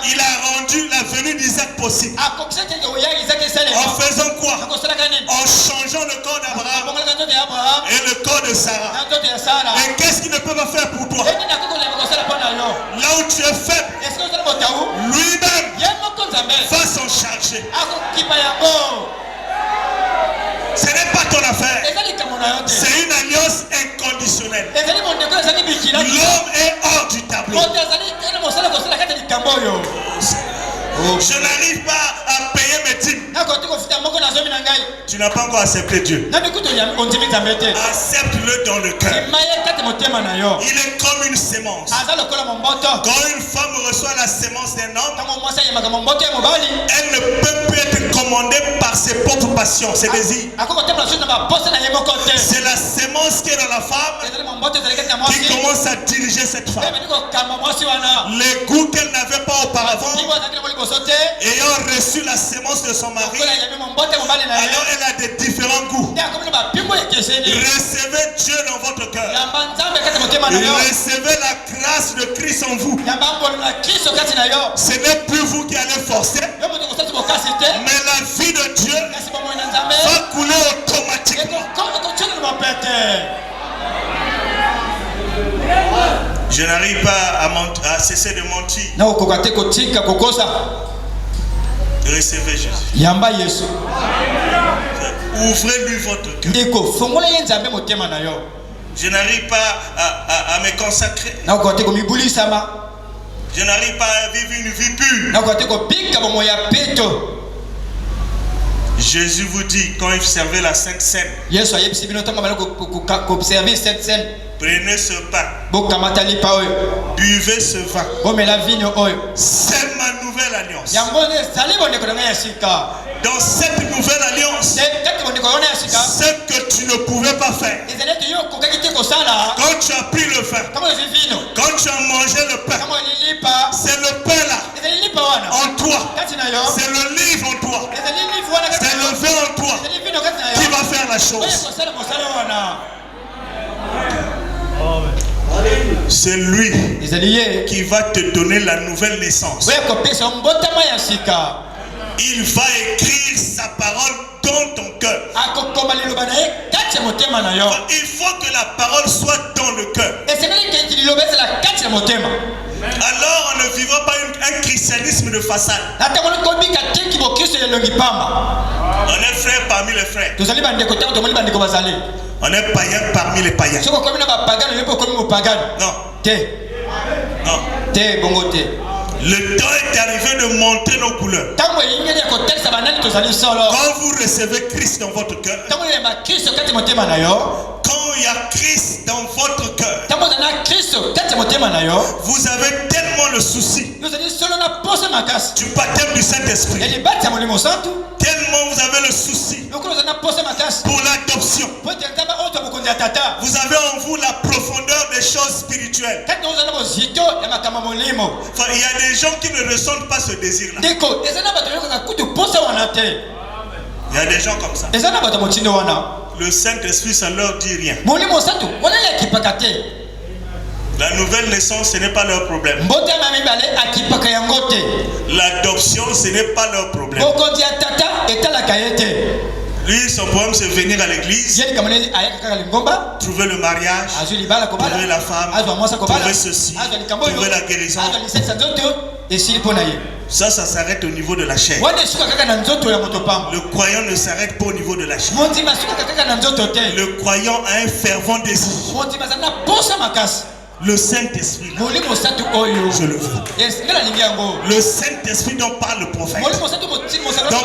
il a rendu la venue d'Isaac possible. En faisant quoi? En changeant le corps d'Abraham et le corps de Sarah. Et qu'est-ce qu'il ne peut pas faire pour toi? Là où tu es faible, lui-même va s'en charger. Ce n'est pas ton affaire. C'est une alliance inconditionnelle. L'homme est hors du tableau. Je n'arrive pas à payer mes dîmes. Tu n'as pas encore accepté Dieu. Accepte-le dans le cœur. Il est comme une sémence. Quand une femme reçoit la sémence d'un homme, elle ne peut plus être commandée par ses propres passions, ses désirs. C'est la sémence qui est dans la femme qui commence à diriger cette femme. Les goûts qu'elle n'avait pas auparavant, ayant reçu la sémence de son mari, alors elle a des différents goûts. Recevez Dieu dans votre cœur. Recevez la grâce de Christ en vous. Ce n'est plus vous qui allez forcer, mais la vie de Dieu va couler automatiquement. Je n'arrive pas à cesser de mentir. Recevez Jésus. Ouvrez-lui votre cœur. Je n'arrive pas à me consacrer. Je n'arrive pas à vivre une vie pure. Jésus vous dit quand il servait la Sainte Seine, prenez ce pain, buvez ce vin. C'est ma nouvelle alliance. Dans cette nouvelle alliance, ce que tu ne pouvais pas faire, quand tu as pris le vin, quand tu as mangé le pain, c'est le pain là en toi, c'est le livre en toi, c'est le vin en toi qui va faire la chose. C'est lui qui va te donner la nouvelle naissance. Il va écrire sa parole dans ton cœur. Il faut que la parole soit dans le cœur. Alors on ne vivra pas un christianisme de façade. On est frère parmi les frères. On est païen parmi les païens. Non. Non. Le temps est arrivé de montrer nos couleurs. Quand vous recevez Christ dans votre cœur, quand il y a Christ dans votre cœur, vous avez tellement le souci du baptême du Saint-Esprit, tellement vous avez le souci pour l'adoption. Vous avez en vous la profondeur des choses spirituelles. Il y a des gens qui ne ressentent pas ce désir-là. Il y a des gens comme ça. Le Saint-Esprit, ça ne leur dit rien. La nouvelle naissance, ce n'est pas leur problème. L'adoption, ce n'est pas leur problème. Lui, son problème, c'est venir à l'église, trouver le mariage, trouver la femme, trouver ceci, trouver la guérison. Ça s'arrête au niveau de la chair. Le croyant ne s'arrête pas au niveau de la chair. Le croyant a un fervent désir. Le Saint-Esprit, je le veux. Le Saint-Esprit dont parle le prophète, dont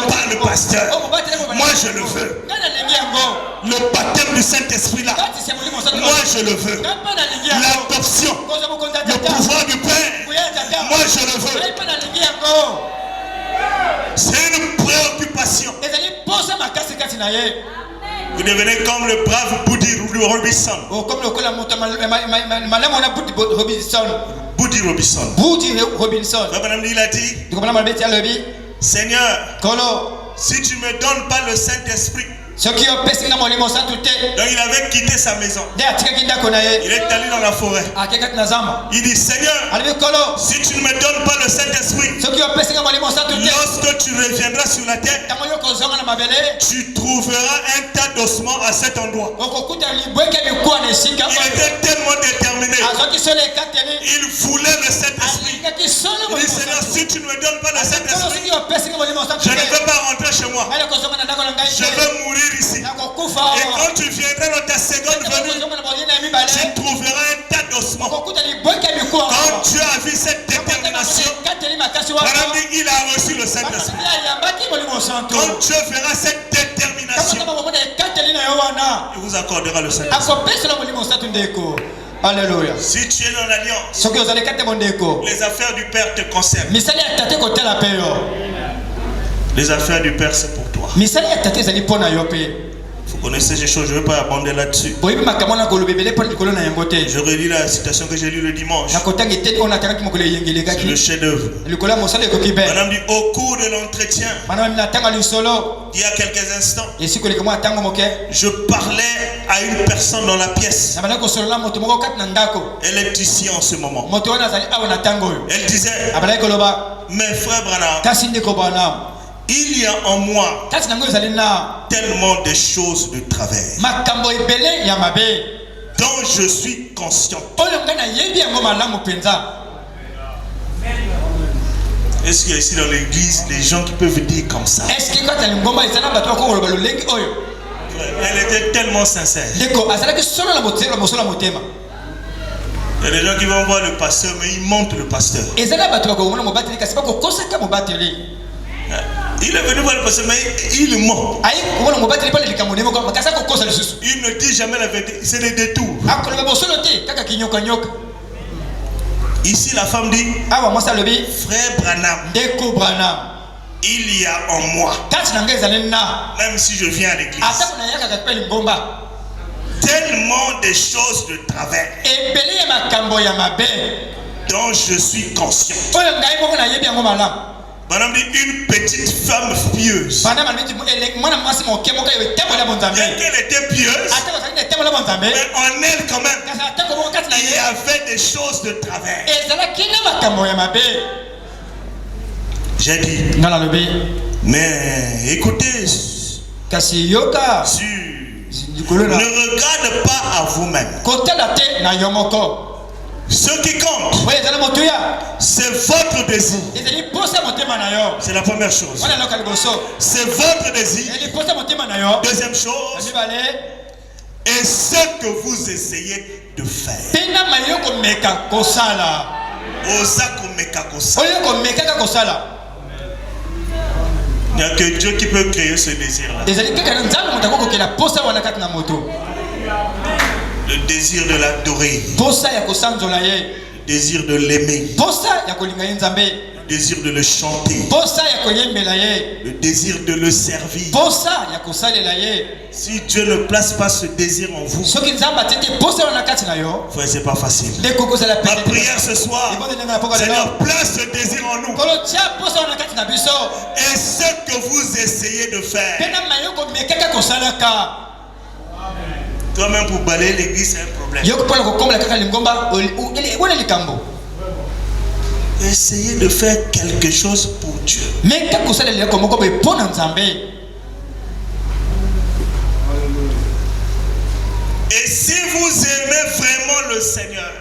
parle le pasteur, moi je le veux. Le baptême du Saint-Esprit là, moi je le veux. L'adoption, le pouvoir du Père, moi je le veux. C'est une préoccupation. Vous devenez comme le brave Buddy Robinson. Buddy Robinson. Il a dit, Seigneur, si tu ne me donnes pas le Saint-Esprit. Donc il avait quitté sa maison. Il est allé dans la forêt. Il dit, Seigneur, si tu ne me donnes pas le Saint-Esprit, lorsque tu reviendras sur la terre, tu trouveras un tas d'ossements à cet endroit. Il était tellement déterminé. Il voulait le Saint-Esprit. Il dit, Seigneur, si tu ne me donnes pas le Saint-Esprit, je ne veux pas rentrer chez moi. Je veux mourir ici. Et quand tu viendras dans ta seconde venue, tu trouveras un tas d'ossements. Quand tu as vu cette détermination, Il a reçu le Saint-Esprit. Quand Dieu fera cette détermination, il vous accordera le Saint-Esprit. Alléluia. Si tu es dans l'alliance, les affaires du Père te concernent. Les affaires du Père, c'est pour toi. Vous connaissez ces choses, je ne vais pas abonder là-dessus. Je relis la citation que j'ai lue le dimanche. C'est le chef-d'œuvre. Madame dit, au cours de l'entretien, il y a quelques instants, je parlais à une personne dans la pièce. Elle est ici en ce moment. Elle disait, mes frères Branham, il y a en moi tellement de choses de travers dont je suis conscient. Est-ce qu'il y a ici dans l'église des gens qui peuvent dire comme ça? Elle était tellement sincère. Il y a des gens qui vont voir le pasteur, mais ils montent le pasteur. Il est venu voir le pasteur, mais il ment. Il ne dit jamais la vérité, c'est des détours. Ici, la femme dit, frère Branham, il y a en moi, même si je viens à l'église, tellement de choses de travers dont je suis conscient. Madame dit, une petite femme pieuse. Bien qu'elle était pieuse, mais en elle quand même, il y avait des choses de travers. J'ai dit, mais écoutez, ne regarde pas à vous-même. Ce qui compte, c'est votre désir. C'est la première chose. C'est votre désir. Deuxième chose, et ce que vous essayez de faire. Il n'y a que Dieu qui peut créer ce désir-là. Le désir de l'adorer. Le désir de l'aimer. Le désir de le chanter. Le désir de le servir. Si Dieu ne place pas ce désir en vous, frère, c'est pas facile. Ma prière ce soir, Seigneur, place ce désir en nous. Et ce que vous essayez de faire. Toi-même, pour balayer l'église, c'est un problème. Essayez de faire quelque chose pour Dieu. Et si vous aimez vraiment le Seigneur,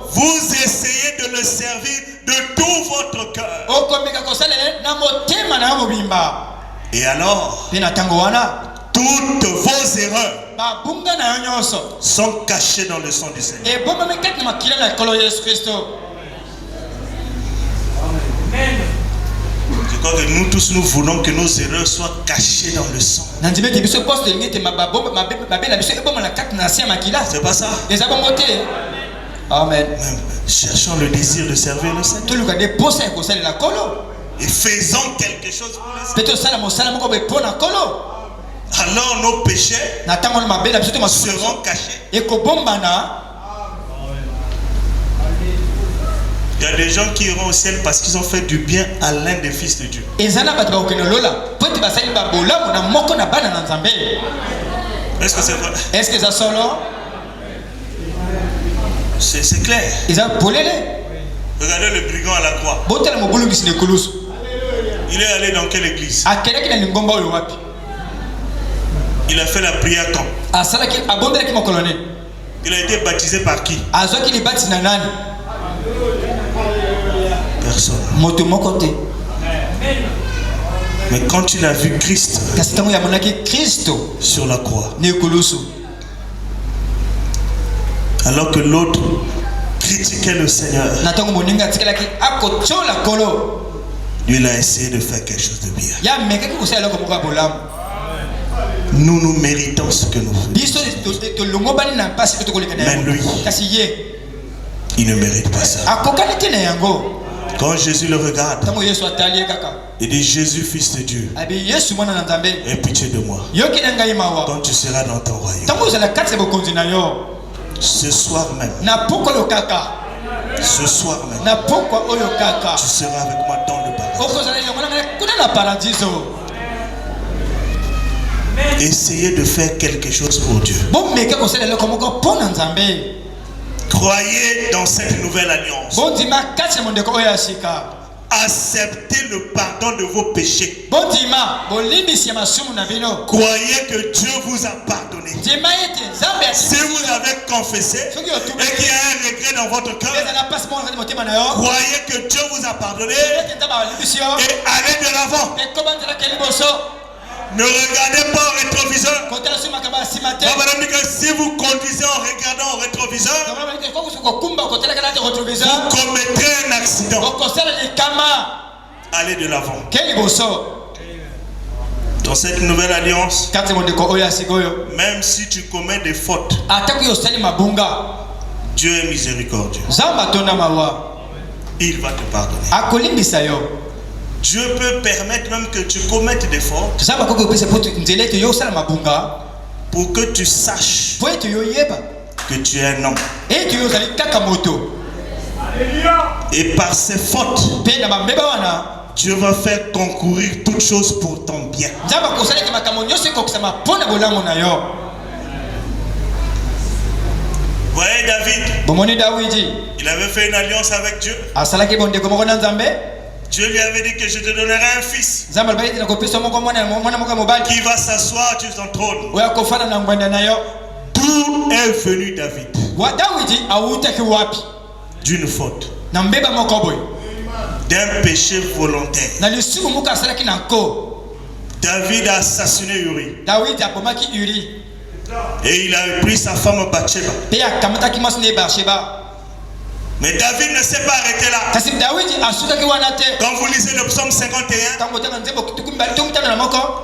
vous essayez de le servir de tout votre cœur. Et alors, toutes vos erreurs sont cachées dans le sang du Seigneur. Je crois que nous tous, nous voulons que nos erreurs soient cachées dans le sang. C'est pas ça? Amen. Même cherchons le désir de servir le Seigneur. Et faisons quelque chose pour le Seigneur. Alors nos péchés seront cachés. Il y a des gens qui iront au ciel parce qu'ils ont fait du bien à l'un des fils de Dieu. Est-ce que c'est vrai? Est-ce que ça solo? C'est clair. Regardez le brigand à la croix. Il est allé dans quelle église? Il a fait la prière quand? Il a été baptisé par qui? Personne. Mais quand il a vu Christ sur la croix, alors que l'autre critiquait le Seigneur, lui il a essayé de faire quelque chose de bien. Nous nous méritons ce que nous faisons. Mais lui, il ne mérite pas ça. Quand Jésus le regarde, il dit: Jésus, fils de Dieu, aie pitié de moi. Quand tu seras dans ton royaume, ce soir même, tu seras avec moi dans le paradis. Essayez de faire quelque chose pour Dieu. Croyez dans cette nouvelle alliance. Acceptez le pardon de vos péchés. Croyez que Dieu vous a pardonné. Si vous avez confessé et qu'il y a un regret dans votre cœur, croyez que Dieu vous a pardonné et allez de l'avant. Ne regardez pas au rétroviseur. Si vous conduisez en regardant au rétroviseur, vous commettrez un accident. Allez de l'avant. Dans cette nouvelle alliance, même si tu commets des fautes, Dieu est miséricordieux. Il va te pardonner. Dieu peut permettre même que tu commettes des fautes pour que tu saches que tu es un homme. Et par ces fautes, Dieu va faire concourir toutes choses pour ton bien. Voyez David, il avait fait une alliance avec Dieu. Dieu lui avait dit que je te donnerai un fils qui va s'asseoir sur ton trône. D'où est venu David? D'une faute, d'un péché volontaire. David a assassiné Uri. Et il a pris sa femme Bathsheba. Mais David ne s'est pas arrêté là. Quand vous lisez le psaume 51,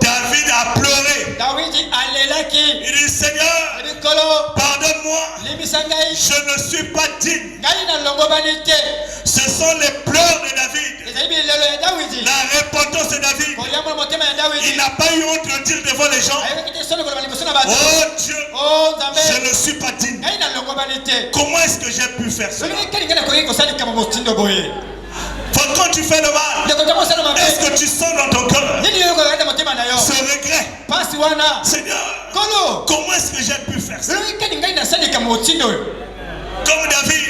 David a pleuré. Il dit: Seigneur, pardonne-moi, je ne suis pas digne. Ce sont les pleurs de David, la repentance de David. Il n'a pas eu honte de dire devant les gens: oh Dieu, je ne suis pas digne. Comment est-ce que j'ai pu faire cela? Quand tu fais le mal, est-ce que tu sens dans ton cœur ce regret? Seigneur, comment est-ce que j'ai pu faire ça? Comme David,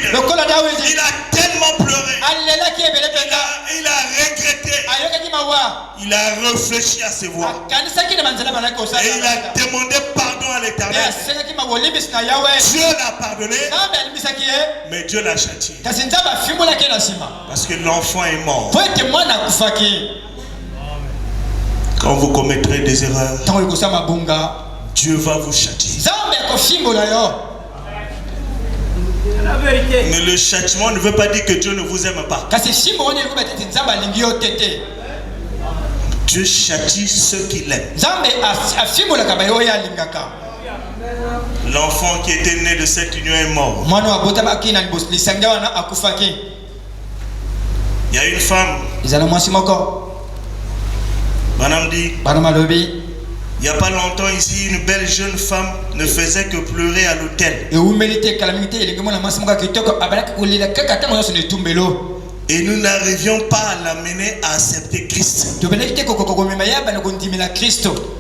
il a tellement pleuré, il a regretté, il a réfléchi à ses voix et il a demandé pardon à l'Éternel. Dieu l'a pardonné, mais Dieu l'a châtié parce que l'enfant est mort. Quand vous commettrez des erreurs, Dieu va vous châtier. Mais le châtiment ne veut pas dire que Dieu ne vous aime pas. Dieu châtie ceux qu'il aime. L'enfant qui était né de cette union est mort. Il y a une femme, Madame dit, il n'y a pas longtemps ici, une belle jeune femme ne faisait que pleurer à l'hôtel. Et nous n'arrivions pas à l'amener à accepter Christ.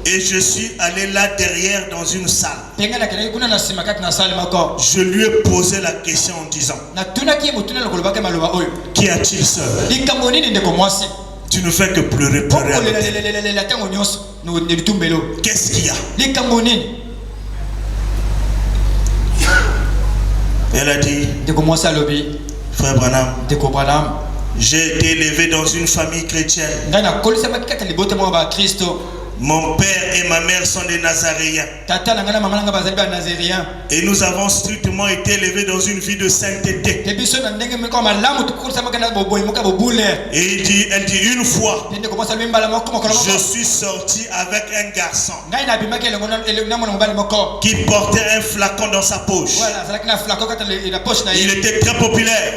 Et je suis allé là derrière dans une salle. Je lui ai posé la question en disant: qu'y a-t-il, sœur? Tu ne fais que pleurer, pleurer à l'hôtel. Qu'est-ce qu'il y a? Elle a dit: Frère Branham, j'ai été élevé dans une famille chrétienne. Mon père et ma mère sont des Nazaréens. Et nous avons strictement été élevés dans une vie de sainteté. Et elle dit une fois, je suis sorti avec un garçon qui portait un flacon dans sa poche. Il était très populaire.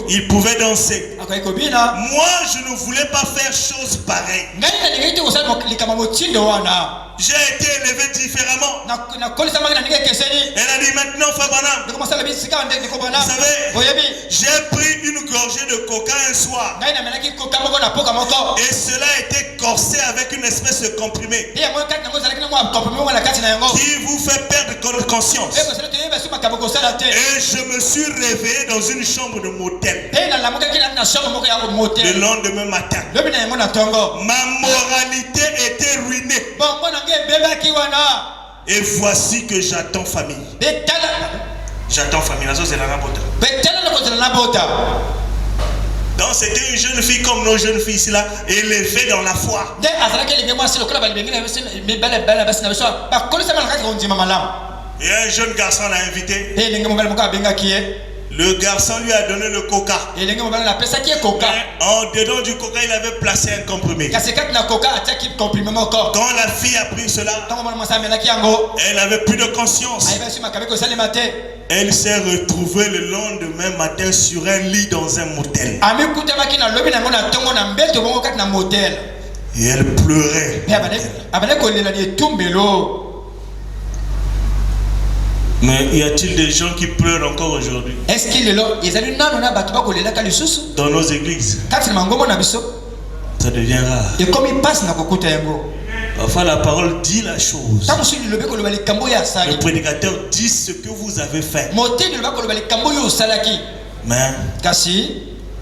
Il pouvait danser. Moi, je ne voulais pas faire chose pareille. J'ai été élevé différemment. Elle a dit maintenant, Frère Branham, vous savez, j'ai pris une gorgée de coca un soir. Et cela a été corsé avec une espèce de comprimé qui vous fait perdre conscience. Et je me suis réveillé dans une chambre de motel le lendemain matin. Ma moralité était ruinée. Et voici que j'attends famille. J'attends famille. Donc c'était une jeune fille comme nos jeunes filles ici là, élevée dans la foi. Et un jeune garçon l'a invité. Le garçon lui a donné le coca. En dedans du coca, il avait placé un comprimé. Quand la fille a pris cela, elle avait plus de conscience. Elle s'est retrouvée le lendemain matin sur un lit dans un motel. Et elle pleurait. Mais y a-t-il des gens qui pleurent encore aujourd'hui dans nos églises? Ça devient rare. Parfois la parole dit la chose. Le prédicateur dit ce que vous avez fait. Mais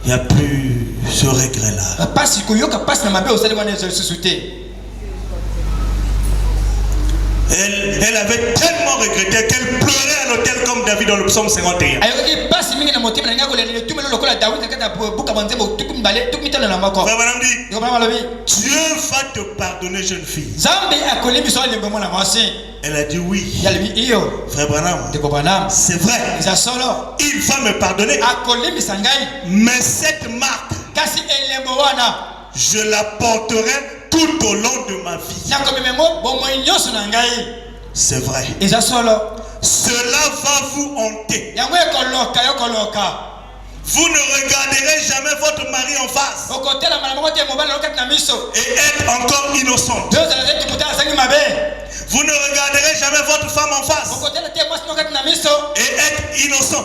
il n'y a plus ce regret-là. Elle avait tellement regretté qu'elle pleurait à l'hôtel comme David dans le psaume 51. Dieu va te pardonner, jeune fille. Elle a dit oui. Frère Branham, c'est vrai. Il va me pardonner. Mais cette marque, je la porterai tout au long de ma vie. C'est vrai. Cela va vous hanter. Vous ne regarderez jamais votre mari en face et être encore innocente. Vous ne regarderez jamais votre femme en face et être innocent.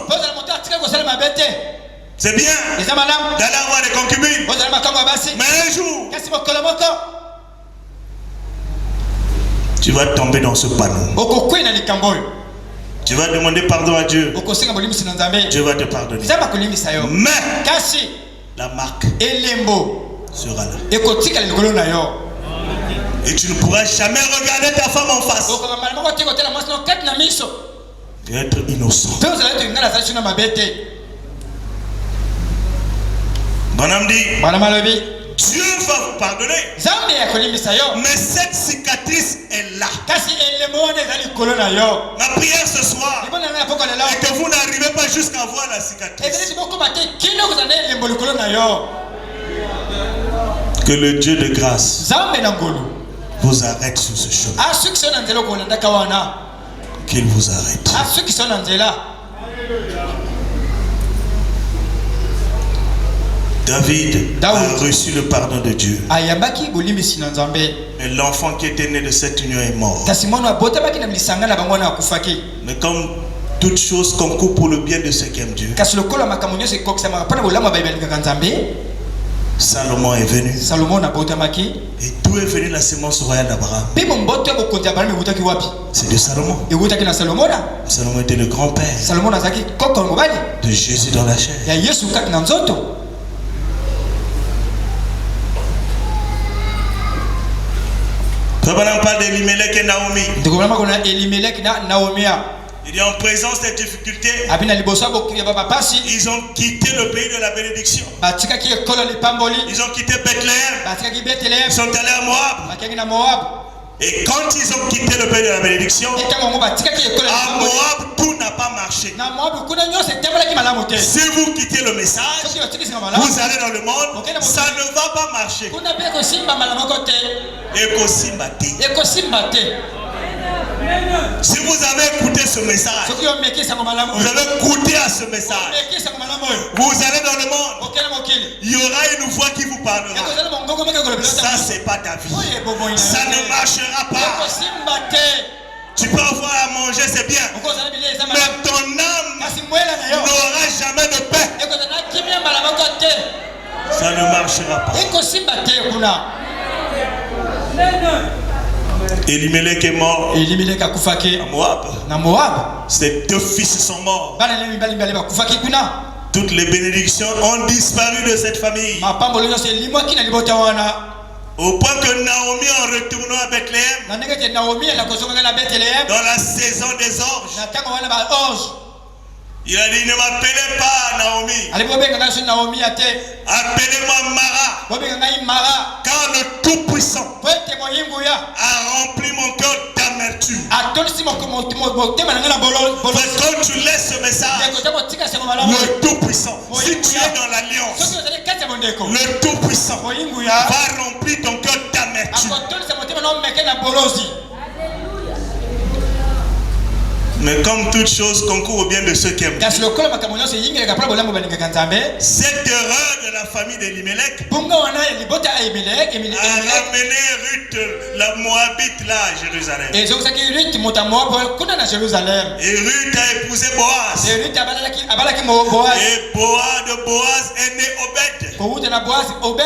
C'est bien d'aller avoir des concubines. Mais un jour, tu vas tomber dans ce panneau. Tu vas demander pardon à Dieu. Dieu va te pardonner. Mais la marque sera là. Et tu ne pourras jamais regarder ta femme en face et être innocent. Bonhomme dit, Dieu va vous pardonner. Mais cette cicatrice est là. Ma prière ce soir est que vous n'arrivez pas jusqu'à voir la cicatrice. Que le Dieu de grâce vous arrête sur ce chemin. Qu'il vous arrête. David a reçu le pardon de Dieu. Et l'enfant qui était né de cette union est mort. Mais comme toute chose concourt pour le bien de ceux qui aiment Dieu, Salomon est venu. Et d'où est venue la sémence royale d'Abraham? C'est de Salomon. Salomon était le grand-père de Jésus dans la chair. On parle d'Elimelech et Naomi. Il est en présence des difficultés. Ils Ils ont quitté le pays de la bénédiction. Ils ont quitté Bethléem. Ils sont allés à Moab. Et quand ils ont quitté le pays de la bénédiction, à Moab, tout n'a pas marché. Si vous quittez le message, vous allez dans le monde, ça ne va pas marcher. Si vous avez écouté ce message, vous avez goûté à ce message, vous allez dans le monde, il y aura une voix qui vous parlera. Ça, c'est pas ta vie. Ça ne marchera pas. Tu peux avoir à manger, c'est bien. Mais ton âme n'aura jamais de paix. Ça ne marchera pas. Elimelech est mort à Moab. Ses 2 fils sont morts. Toutes les bénédictions ont disparu de cette famille. Au point que Naomi, en retournant à Bethléem, dans la saison des orges, il a dit, ne m'appelez pas Naomi. Appelez-moi Mara. Car le Tout-Puissant a rempli mon cœur d'amertume. Quand tu laisses ce message, le Tout-Puissant, si tu es dans l'alliance, le Tout-Puissant va remplir ton cœur d'amertume. Mais comme toute chose concourt au bien de ceux qui aiment, cette erreur de la famille d'Elimelech a ramené Ruth, la Moabite, là à Jérusalem. Et Ruth a épousé Boaz. Et Boaz est né Obed. Obed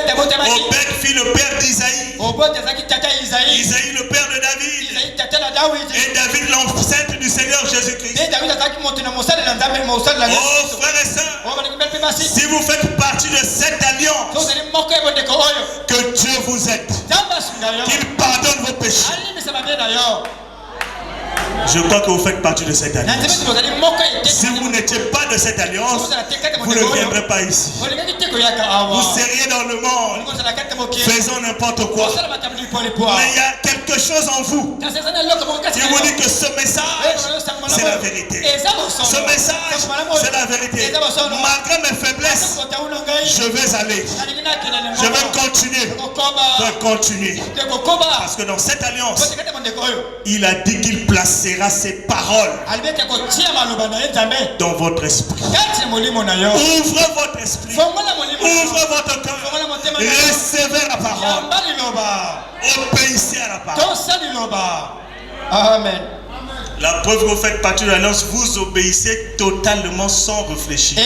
fit le père d'Isaïe. Isaïe le père de David. Et David l'enceinte du Seigneur Jésus-Christ. Oh frères et sœurs, si vous faites partie de cette alliance, que Dieu vous aide, qu'il pardonne vos péchés. Je crois que vous faites partie de cette alliance. Si vous n'étiez pas de cette alliance, vous ne viendrez pas ici. Vous seriez dans le monde, faisant n'importe quoi. Mais il y a quelque chose en vous qui vous dit que ce message, c'est la vérité. Ce message, c'est la vérité. Malgré mes faiblesses, je vais aller. Je vais continuer. Parce que dans cette alliance, il a dit qu'il placera ses paroles dans votre esprit. Ouvrez votre esprit. Ouvrez votre cœur. Recevez la parole. Obéissez à la parole. Amen. La preuve que vous faites partie de l'alliance, vous obéissez totalement sans réfléchir.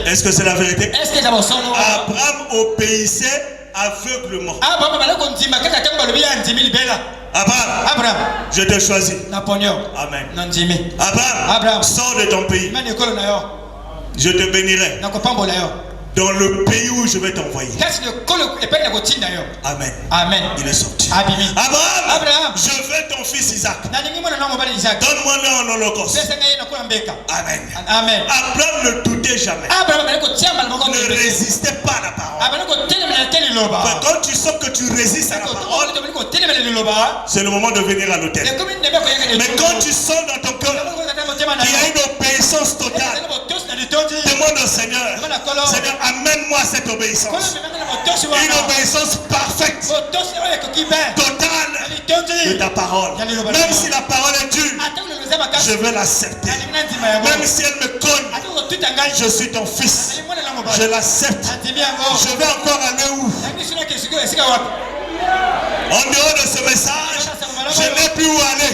Est-ce que c'est la vérité? Abraham obéissait aveuglement. Abraham, je t'ai choisi. Amen. Abraham, sors de ton pays. Je te bénirai dans le pays où je vais t'envoyer. Amen. Il est sorti. Abraham, je veux ton fils Isaac. Donne-moi-le en holocauste. Amen. Abraham ne doutait jamais. Ne résistait pas à la parole. Quand tu sens que tu résistes à la parole, c'est le moment de venir à l'autel. Mais quand tu sens dans ton cœur qu'il y a une obéissance totale, demande au Seigneur, Seigneur, amène-moi cette obéissance. Une obéissance parfaite, totale de ta parole. Même si la parole est dure, je vais l'accepter. Même si elle me cogne, je suis ton fils. Je l'accepte. Je vais encore aller où? En dehors de ce message, je n'ai plus où aller.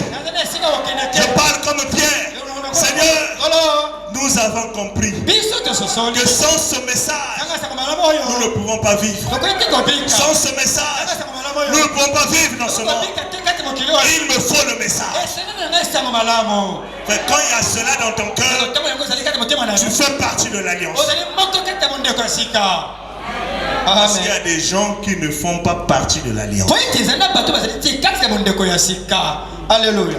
Je parle comme Pierre. Seigneur, nous avons compris que sans ce message, nous ne pouvons pas vivre. Sans ce message, nous ne pouvons pas vivre dans ce monde. Il me faut le message. Quand il y a cela dans ton cœur, tu fais partie de l'alliance. Parce qu'il y a des gens qui ne font pas partie de l'alliance. Alléluia.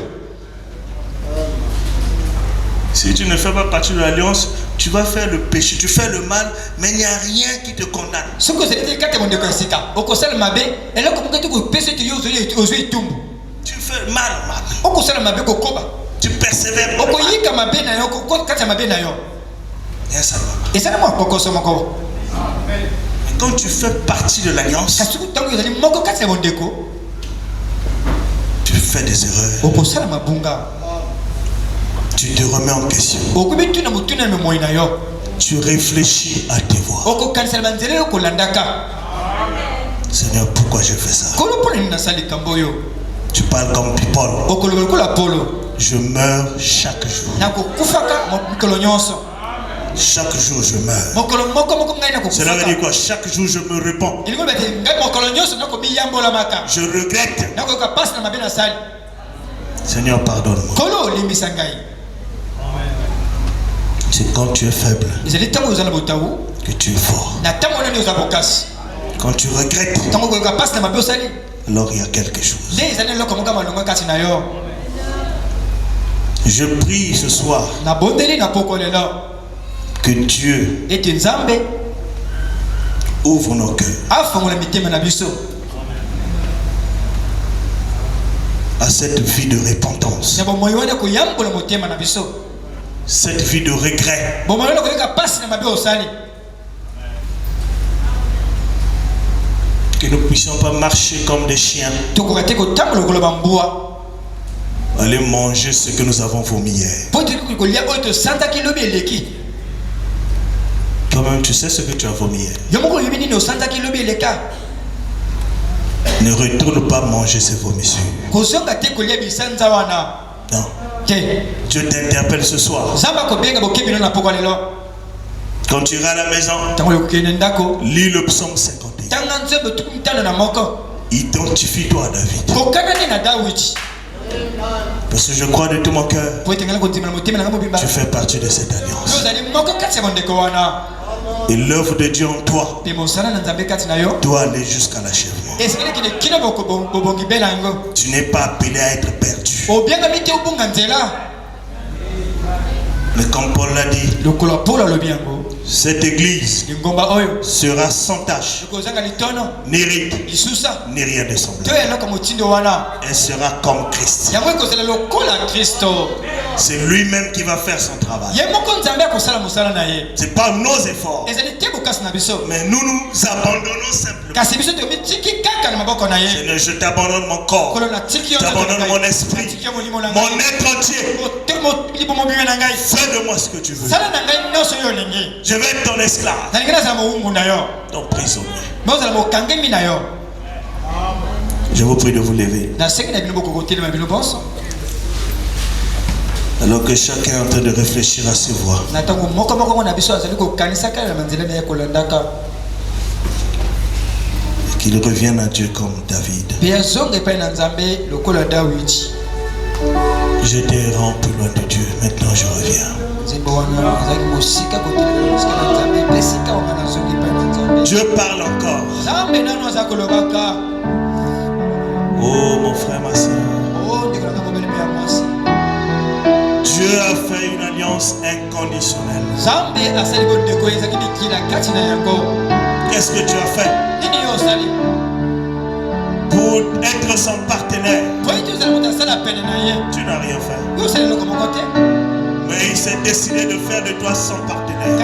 Si tu ne fais pas partie de l'alliance, tu vas faire le péché, tu fais le mal, mais il n'y a rien qui te condamne. Tu fais mal. Tu persévères. Et ça va. Et quand tu fais partie de l'alliance, tu fais des erreurs. Tu te remets en question. Tu réfléchis à tes voies. Seigneur, pourquoi je fais ça? Tu parles comme people. Je meurs chaque jour. Chaque jour je meurs. Cela veut dire quoi? Chaque jour je me réponds. Je regrette. Seigneur, pardonne-moi. C'est quand tu es faible que tu es fort. Quand tu regrettes, alors il y a quelque chose. Je prie ce soir que Dieu ouvre nos cœurs à cette vie de repentance, cette vie de regret. Que nous ne puissions pas marcher comme des chiens, aller manger ce que nous avons vomi hier. Toi-même, tu sais ce que tu as vomi hier. Ne retourne pas manger ces vomissures. Non. Dieu t'interpelle ce soir. Quand tu iras à la maison, lis le psaume 51. Identifie-toi à David. Parce que je crois de tout mon cœur, tu fais partie de cette alliance. Et l'œuvre de Dieu en toi doit aller jusqu'à l'achèvement. Tu n'es pas appelé à être perdu. Mais comme Paul l'a dit, cette église sera sans tache, ni ride, ni rien de semblable. Elle sera comme Christ. C'est lui-même qui va faire son travail. C'est pas nos efforts, mais nous nous abandonnons simplement. Seigneur, je t'abandonne mon corps, je t'abandonne mon esprit, mon être entier. Fais de moi ce que tu veux. Je vais être ton esclave, ton prisonnier. Je vous prie de vous lever. Alors que chacun est en train de réfléchir à ses voies. Et qu'il revienne à Dieu comme David. J'étais errant plus loin de Dieu, maintenant je reviens. Dieu parle encore. Oh mon frère, ma soeur. Dieu a fait une alliance inconditionnelle. Qu'est-ce que tu as fait pour être son partenaire? Tu n'as rien fait. Mais il s'est décidé de faire de toi son partenaire.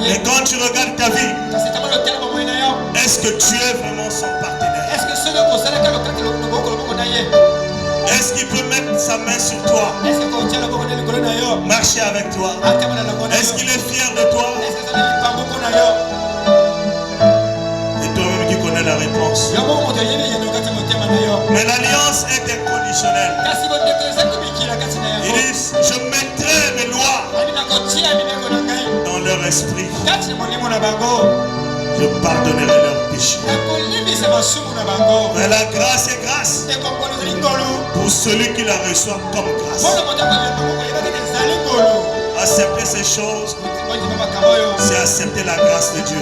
Et quand tu regardes ta vie, est-ce que tu es vraiment son partenaire? Est-ce qu'il peut mettre sa main sur toi, marcher avec toi? Est-ce qu'il est fier de toi? C'est toi-même qui connais la réponse. Mais l'alliance est inconditionnelle. Il dit, je mettrai mes lois dans leur esprit. Je pardonnerai leurs péchés. Mais la grâce est grâce pour celui qui la reçoit comme grâce. Accepter ces choses, c'est accepter la grâce de Dieu.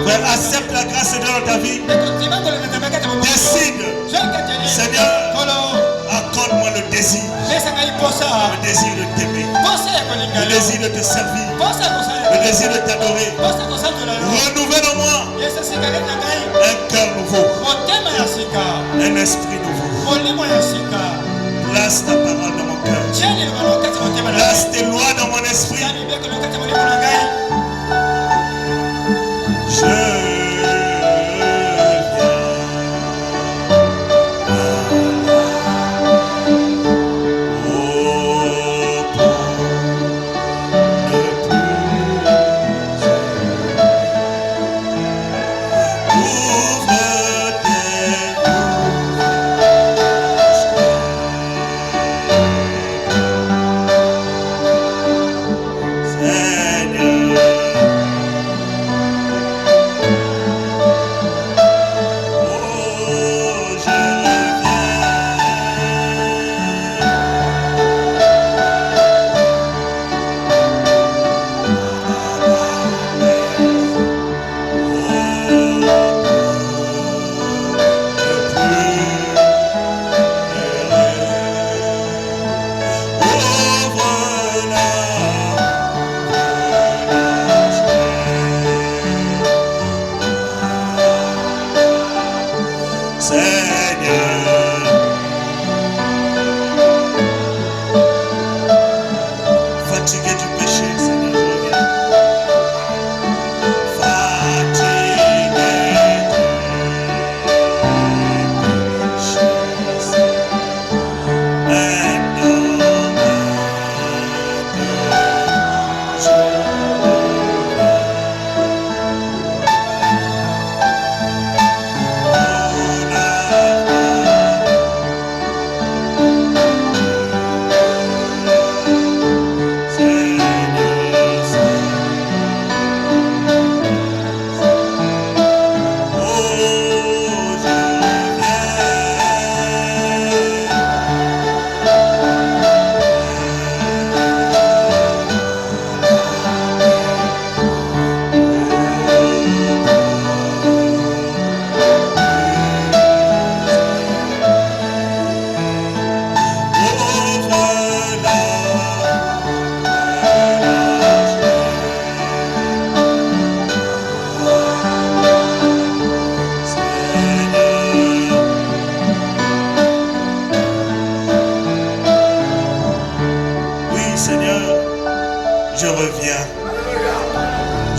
Frère, accepte la grâce de Dieu dans ta vie. Décide. Seigneur, accorde-moi le désir. Le désir de t'aimer. Le désir de te servir. Le désir de t'adorer. Renouvelle en moi un cœur nouveau. Un esprit nouveau. Place ta parole dans mon cœur. Place tes lois dans mon esprit. Je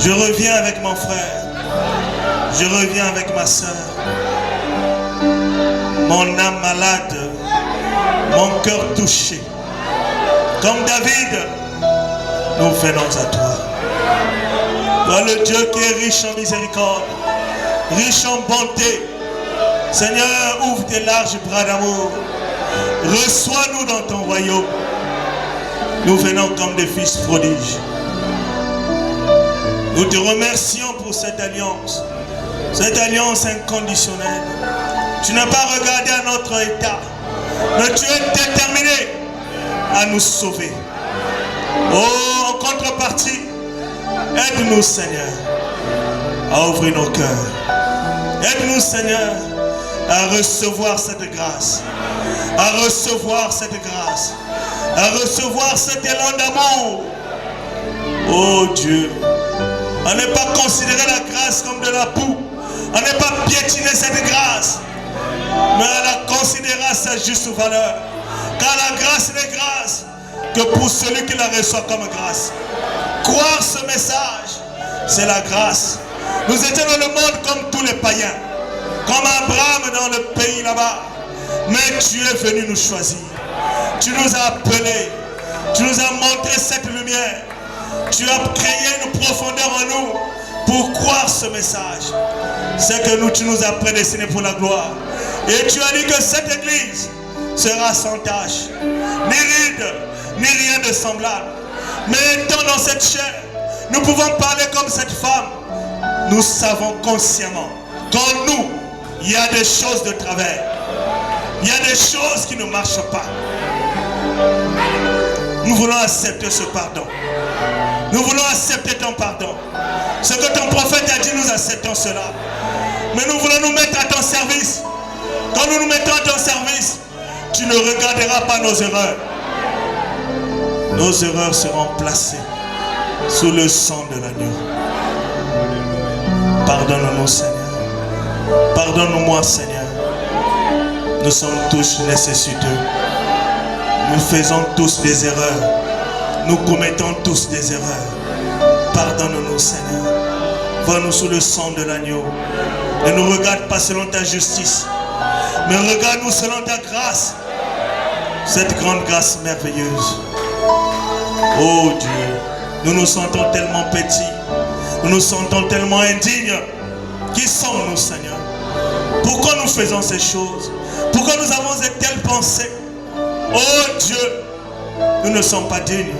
Je reviens avec mon frère. Je reviens avec ma soeur. Mon âme malade. Mon cœur touché. Comme David, nous venons à toi. Toi le Dieu qui est riche en miséricorde, riche en bonté. Seigneur, ouvre tes larges bras d'amour. Reçois-nous dans ton royaume. Nous venons comme des fils prodiges. Nous te remercions pour cette alliance inconditionnelle. Tu n'as pas regardé à notre état, mais tu es déterminé à nous sauver. Oh, en contrepartie, aide-nous, Seigneur, à ouvrir nos cœurs. Aide-nous, Seigneur, à recevoir cette grâce, à recevoir cette grâce, à recevoir cet élan d'amour. Oh Dieu, à ne pas considérer la grâce comme de la boue, à ne pas piétiner cette grâce, mais à la considérer à sa juste valeur. Car la grâce n'est grâce que pour celui qui la reçoit comme grâce. Croire ce message, c'est la grâce. Nous étions dans le monde comme tous les païens, comme Abraham dans le pays là-bas. Mais tu es venu nous choisir. Tu nous as appelés. Tu nous as montré cette lumière. Tu as créé une profondeur en nous pour croire ce message. C'est que tu nous as prédestinés pour la gloire. Et tu as dit que cette église sera sans tache, ni ride, ni rien de semblable. Mais étant dans cette chair, nous pouvons parler comme cette femme. Nous savons consciemment qu'en nous, il y a des choses de travers. Il y a des choses qui ne marchent pas. Nous voulons accepter ce pardon. Nous voulons accepter ton pardon. Ce que ton prophète a dit, nous acceptons cela. Mais nous voulons nous mettre à ton service. Quand nous nous mettons à ton service, tu ne regarderas pas nos erreurs. Nos erreurs seront placées sous le sang de l'agneau. Pardonne-nous, Seigneur. Pardonne-moi, Seigneur. Nous sommes tous nécessiteux. Nous faisons tous des erreurs. Nous commettons tous des erreurs. Pardonne-nous, Seigneur. Va-nous sous le sang de l'agneau. Ne nous regarde pas selon ta justice, mais regarde-nous selon ta grâce. Cette grande grâce merveilleuse. Oh Dieu, nous nous sentons tellement petits. Nous nous sentons tellement indignes. Qui sommes-nous, Seigneur? Pourquoi nous faisons ces choses? Pourquoi nous avons de telles pensées? Oh Dieu, nous ne sommes pas dignes.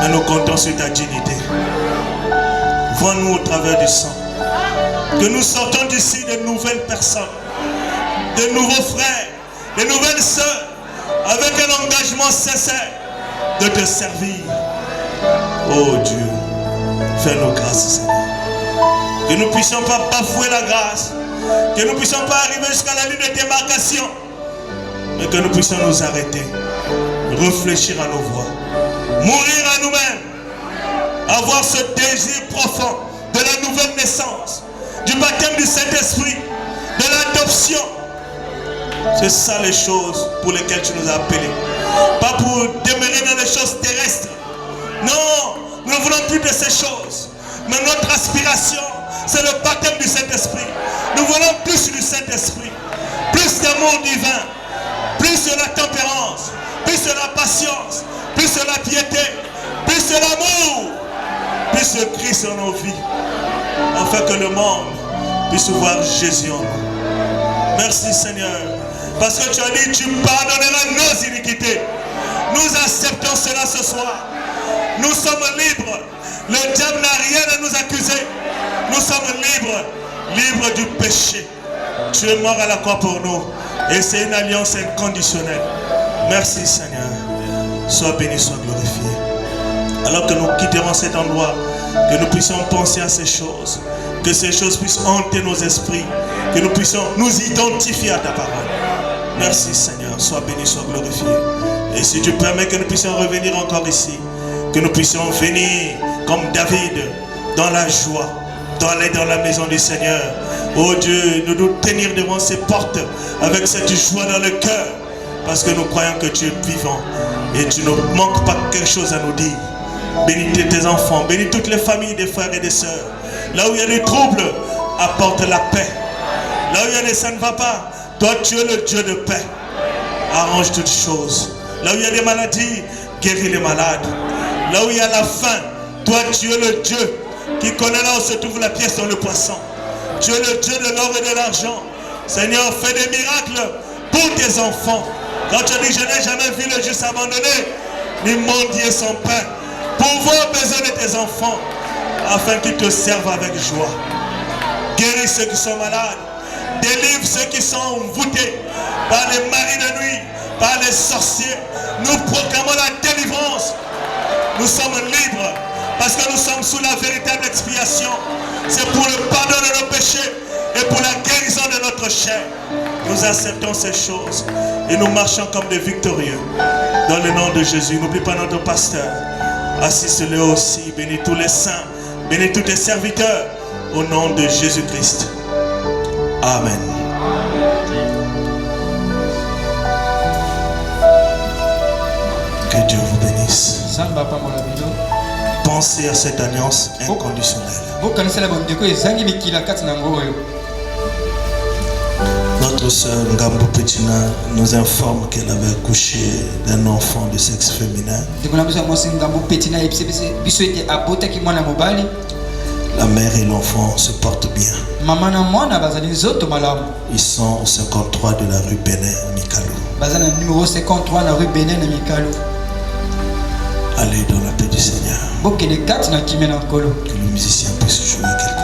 Mais nous comptons sur ta dignité. Vois-nous au travers du sang. Que nous sortons d'ici de nouvelles personnes, de nouveaux frères, de nouvelles sœurs, avec un engagement sincère de te servir. Oh Dieu, fais-nous grâce, Seigneur. Que nous ne puissions pas bafouer la grâce, que nous ne puissions pas arriver jusqu'à la ligne de démarcation, mais que nous puissions nous arrêter, réfléchir à nos voies, mourir à nous-mêmes, avoir ce désir profond de la nouvelle naissance, du baptême du Saint-Esprit, de l'adoption. C'est ça les choses pour lesquelles tu nous as appelés. Pas pour demeurer dans les choses terrestres. Non, nous ne voulons plus de ces choses. Mais notre aspiration, c'est le baptême du Saint-Esprit. Nous voulons plus du Saint-Esprit, plus d'amour divin, plus de la tempérance, plus de la patience, plus de la piété, plus de l'amour, plus de Christ dans nos vies, afin que le monde puisse voir Jésus en nous. Merci Seigneur, parce que tu as dit, tu pardonneras nos iniquités. Nous acceptons cela ce soir. Nous sommes libres. Le diable n'a rien à nous accuser. Nous sommes libres, libres du péché. Tu es mort à la croix pour nous. Et c'est une alliance inconditionnelle. Merci Seigneur. Sois béni, sois glorifié. Alors que nous quitterons cet endroit, que nous puissions penser à ces choses, que ces choses puissent hanter nos esprits, que nous puissions nous identifier à ta parole. Merci Seigneur, sois béni, sois glorifié. Et si tu permets que nous puissions revenir encore ici, que nous puissions venir comme David dans la joie, dans la maison du Seigneur. Oh Dieu, nous tenir devant ces portes avec cette joie dans le cœur, parce que nous croyons que tu es vivant et tu ne manques pas quelque chose à nous dire. Bénis tes enfants, bénis toutes les familles des frères et des sœurs. Là où il y a des troubles, apporte la paix. Là où il y a des ça ne va pas, toi tu es le Dieu de paix. Arrange toutes choses. Là où il y a des maladies, guéris les malades. Là où il y a la faim, toi tu es le Dieu qui connaît là où se trouve la pièce dans le poisson. Tu es le Dieu de l'or et de l'argent. Seigneur, fais des miracles pour tes enfants. Quand tu as dit, je n'ai jamais vu le juste abandonné, ni mendier son pain. Pourvoir besoin de tes enfants, afin qu'ils te servent avec joie. Guéris ceux qui sont malades. Délivre ceux qui sont voûtés par les maris de nuit, par les sorciers. Nous proclamons la délivrance. Nous sommes libres parce que nous sommes sous la véritable expiation. C'est pour le pardon de nos péchés et pour la guérison de notre chair. Nous acceptons ces choses et nous marchons comme des victorieux. Dans le nom de Jésus, n'oublie pas notre pasteur. Assiste-le aussi, bénis tous les saints, bénis tous tes serviteurs, au nom de Jésus-Christ. Amen. Que Dieu vous bénisse. Pensez à cette alliance inconditionnelle. Notre sœur Ngambo Petina nous informe qu'elle avait accouché d'un enfant de sexe féminin. La mère et l'enfant se portent bien. Ils sont au 53 de la rue Bénin à Mikalo. Allez dans la paix du Seigneur. Que le musicien puisse jouer quelque chose.